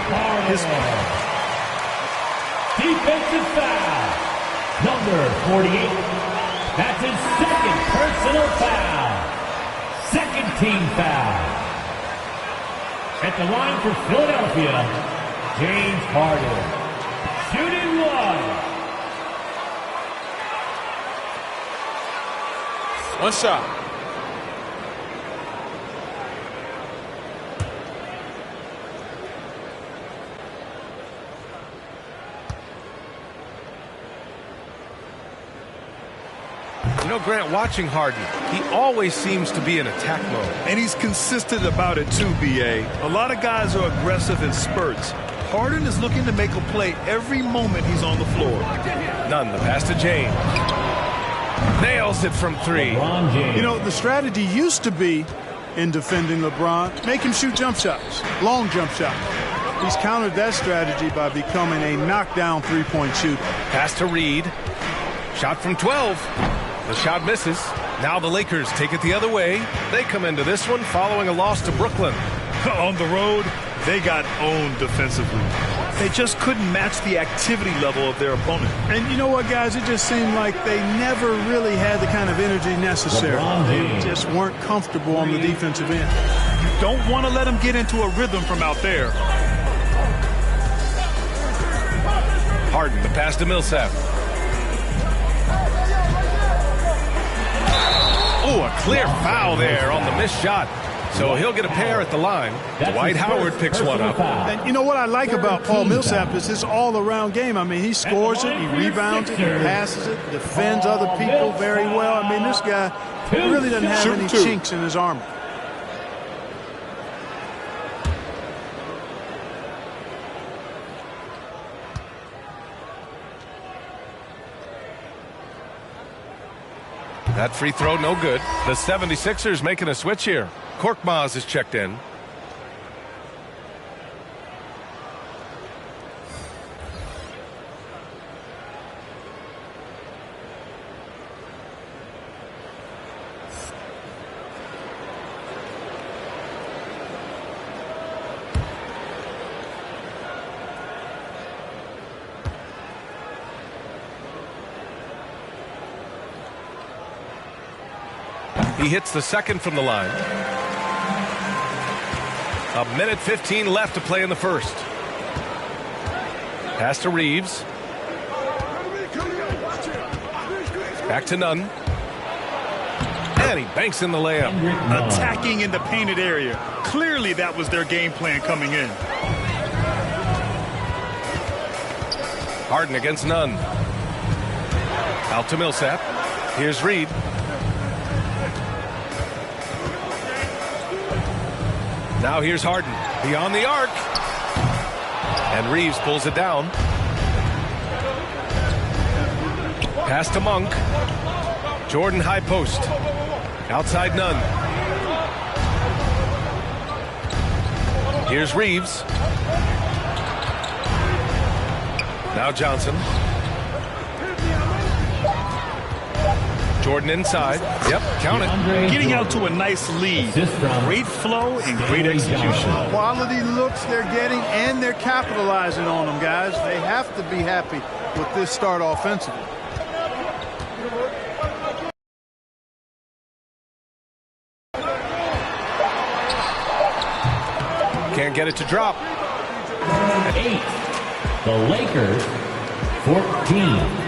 Defensive foul. Number 48. That's his second personal foul. Second team foul. At the line for Philadelphia, James Harden. Shooting one. One shot. You know, Grant, watching Harden, he always seems to be in attack mode. And he's consistent about it too, B.A. A lot of guys are aggressive in spurts. Harden is looking to make a play every moment he's on the floor. None. The pass to James. Nails it from 3. You know, the strategy used to be, in defending LeBron, make him shoot jump shots, long jump shots. He's countered that strategy by becoming a knockdown three-point shooter. Pass to Reed. Shot from 12. The shot misses. Now the Lakers take it the other way. They come into this one following a loss to Brooklyn. On the road, they got owned defensively. They just couldn't match the activity level of their opponent. And you know what, guys? It just seemed like they never really had the kind of energy necessary. They just weren't comfortable on the defensive end. You don't want to let them get into a rhythm from out there. Harden, the pass to Millsap. Oh, a clear foul there on the missed shot. So he'll get a pair at the line. Dwight Howard picks one up. And you know what I like about Paul Millsap is his all-around game. I mean, he scores it, he rebounds it, he passes it, defends other people very well. I mean, this guy really doesn't have any chinks in his armor. That free throw, no good. The 76ers making a switch here. Korkmaz is checked in. He hits the second from the line. A minute 15 left to play in the first. Pass to Reeves. Back to Nunn. And he banks in the layup. Attacking in the painted area. Clearly that was their game plan coming in. Harden against Nunn. Out to Millsap. Here's Reed. Now here's Harden, beyond the arc. And Reeves pulls it down. Pass to Monk. Jordan high post. Outside Nunn. Here's Reeves. Now Johnson. Jordan inside. Yep, count it. Getting out to a nice lead. Great flow and great execution. Quality looks they're getting, and they're capitalizing on them, guys. They have to be happy with this start offensively. Can't get it to drop. 8. The Lakers, 14.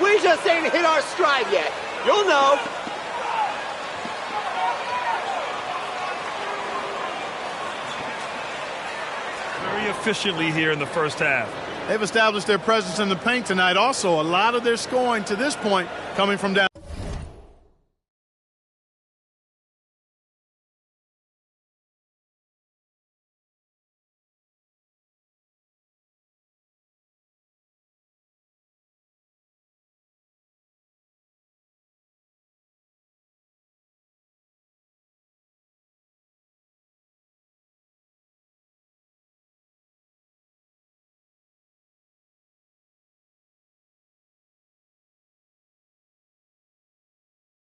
We just ain't hit our stride yet. You'll know. Very efficiently here in the first half. They've established their presence in the paint tonight. Also, a lot of their scoring to this point coming from down.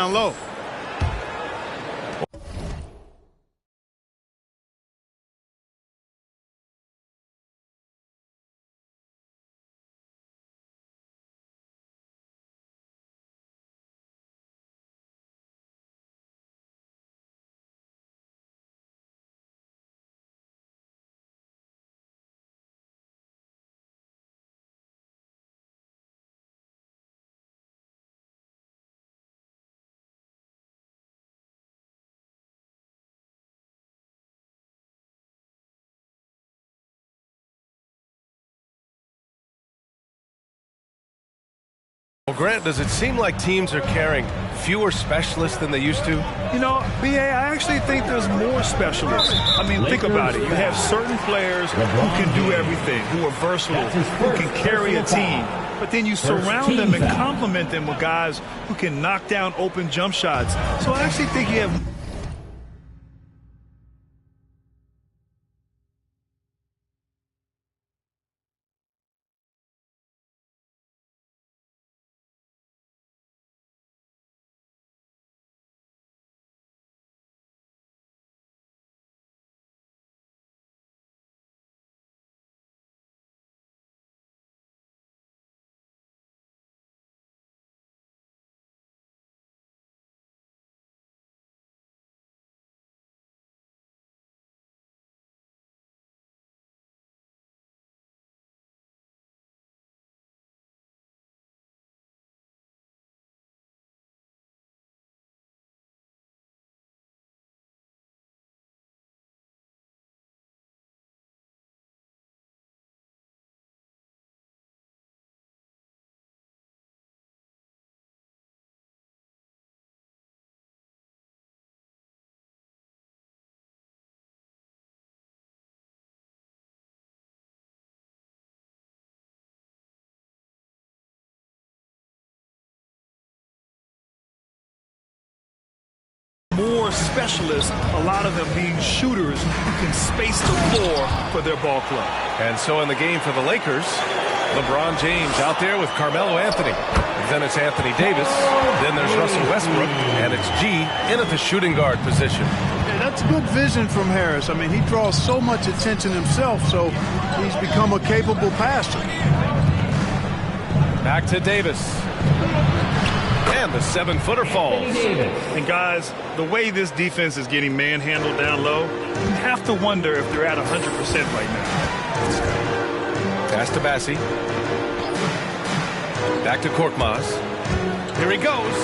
Down low. Well, Grant, does it seem like teams are carrying fewer specialists than they used to? You know, B.A., I actually think there's more specialists. I mean, think about it. You have certain players who can do everything, who are versatile, who can carry a team. But then you surround them and complement them with guys who can knock down open jump shots. So I actually think you have... more specialists, a lot of them being shooters who can space the floor for their ball club. And so in the game for the Lakers, LeBron James out there with Carmelo Anthony. Then it's Anthony Davis. Then there's Russell Westbrook. And it's G in at the shooting guard position. Yeah, that's good vision from Harris. I mean, he draws so much attention himself, so he's become a capable passer. Back to Davis. And the 7-footer falls. And guys, the way this defense is getting manhandled down low, you have to wonder if they're at 100% right now. Pass to Bassi. Back to Korkmaz. Here he goes.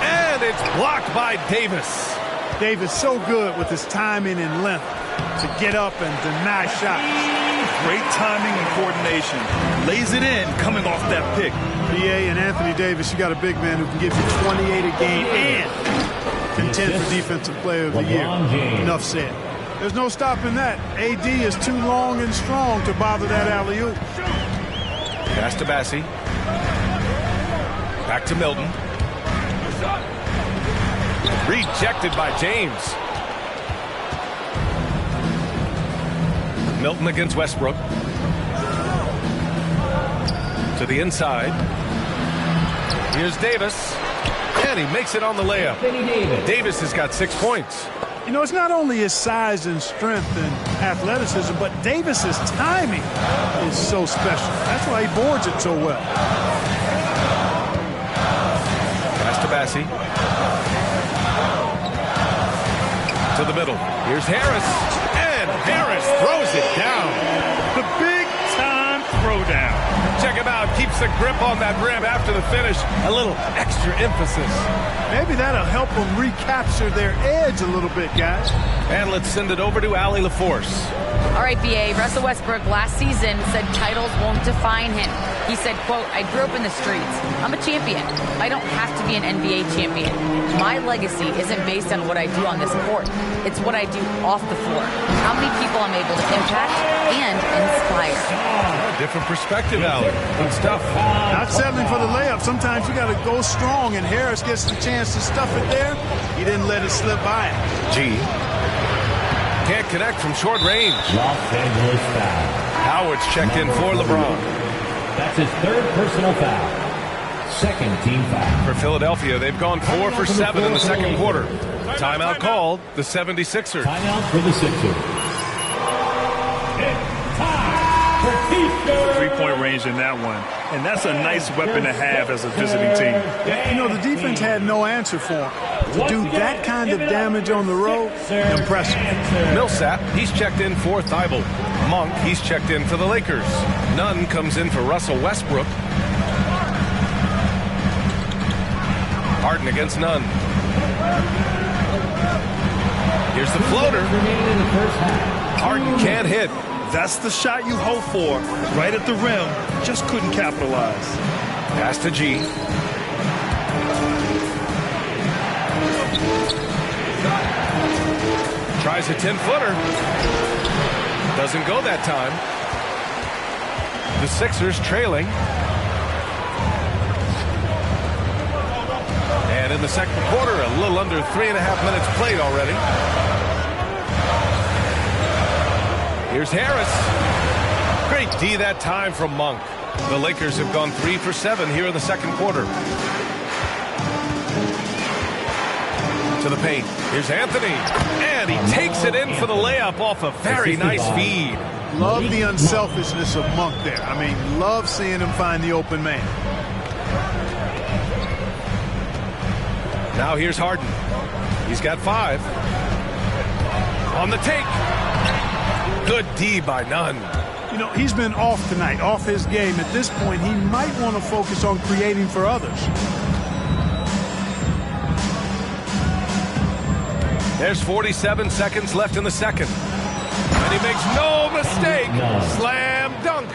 And it's blocked by Davis. Davis so good with his timing and length to get up and deny shots. Great timing and coordination. Lays it in coming off that pick. B.A. and Anthony Davis, you got a big man who can give you 28 a game and contend for Defensive Player of the Year. Enough said. There's no stopping that. AD is too long and strong to bother that alley-oop. Pass to Bassi. Back to Milton. Rejected by James. Milton against Westbrook. To the inside. Here's Davis. And he makes it on the layup. Davis has got 6 points. You know, it's not only his size and strength and athleticism, but Davis's timing is so special. That's why he boards it so well. Pass to Bassi. To the middle. Here's Harris. And Harris throws it down. The big-time throwdown. Check him out. Keeps the grip on that rim after the finish. A little extra emphasis. Maybe that'll help them recapture their edge a little bit, guys. And let's send it over to Allie LaForce. All right, B.A. Russell Westbrook last season said titles won't define him. He said, quote, I grew up in the streets. I'm a champion. I don't have to be an NBA champion. My legacy isn't based on what I do on this court. It's what I do off the floor. How many people I'm able to impact and inspire. Different perspective, Allie. Good stuff. Not settling for the layup. Sometimes you got to go strong, and Harris gets the chance to stuff it there. He didn't let it slip by him. G. Can't connect from short range. Los Angeles foul. Howard's checked in for LeBron. That's his third personal foul. Second team foul. For Philadelphia, they've gone 4 for 7 in the second quarter. Timeout called, the 76ers. Timeout for the Sixers. Three-point range in that one. And that's a nice weapon to have as a visiting team. You know, the defense had no answer for him. To do that kind of damage on the road, impressive. Millsap, he's checked in for Thibault. Monk, he's checked in for the Lakers. Nunn comes in for Russell Westbrook. Harden against Nunn. Here's the floater. Harden can't hit. That's the shot you hope for. Right at the rim. Just couldn't capitalize. Pass to G. Tries a 10-footer. Doesn't go that time. The Sixers trailing. And in the second quarter, a little under 3.5 minutes played already. Here's Harris. Great D that time from Monk. The Lakers have gone 3 for 7 here in the second quarter. To the paint. Here's Anthony. And he takes it in for the layup off a very nice feed. Love the unselfishness of Monk there. I mean, love seeing him find the open man. Now here's Harden. He's got 5. On the take. Good D by Nunn. You know, he's been off tonight, off his game. At this point, he might want to focus on creating for others. There's 47 seconds left in the second. And he makes no mistake. Slam dunk.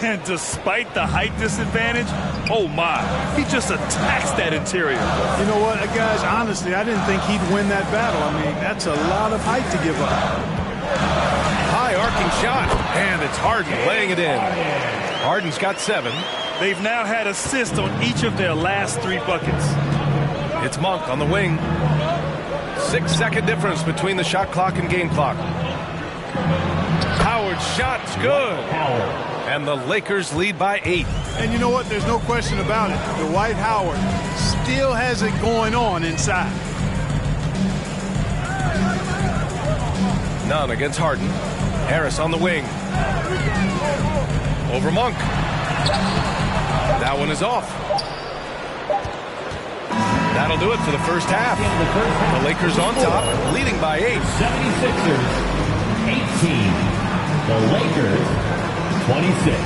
And despite the height disadvantage, oh my, he just attacks that interior. You know what, guys, honestly, I didn't think he'd win that battle. I mean, that's a lot of height to give up. High arcing shot. And it's Harden laying it in. Harden's got 7. They've now had assists on each of their last 3 buckets. It's Monk on the wing. 6-second difference between the shot clock and game clock. Howard's shot's good. And the Lakers lead by 8. And you know what? There's no question about it. Dwight Howard still has it going on inside. Nunn against Harden. Harris on the wing. Over Monk. That one is off. That'll do it for the first half. The Lakers on top, leading by 8. 76ers 18. The Lakers 26.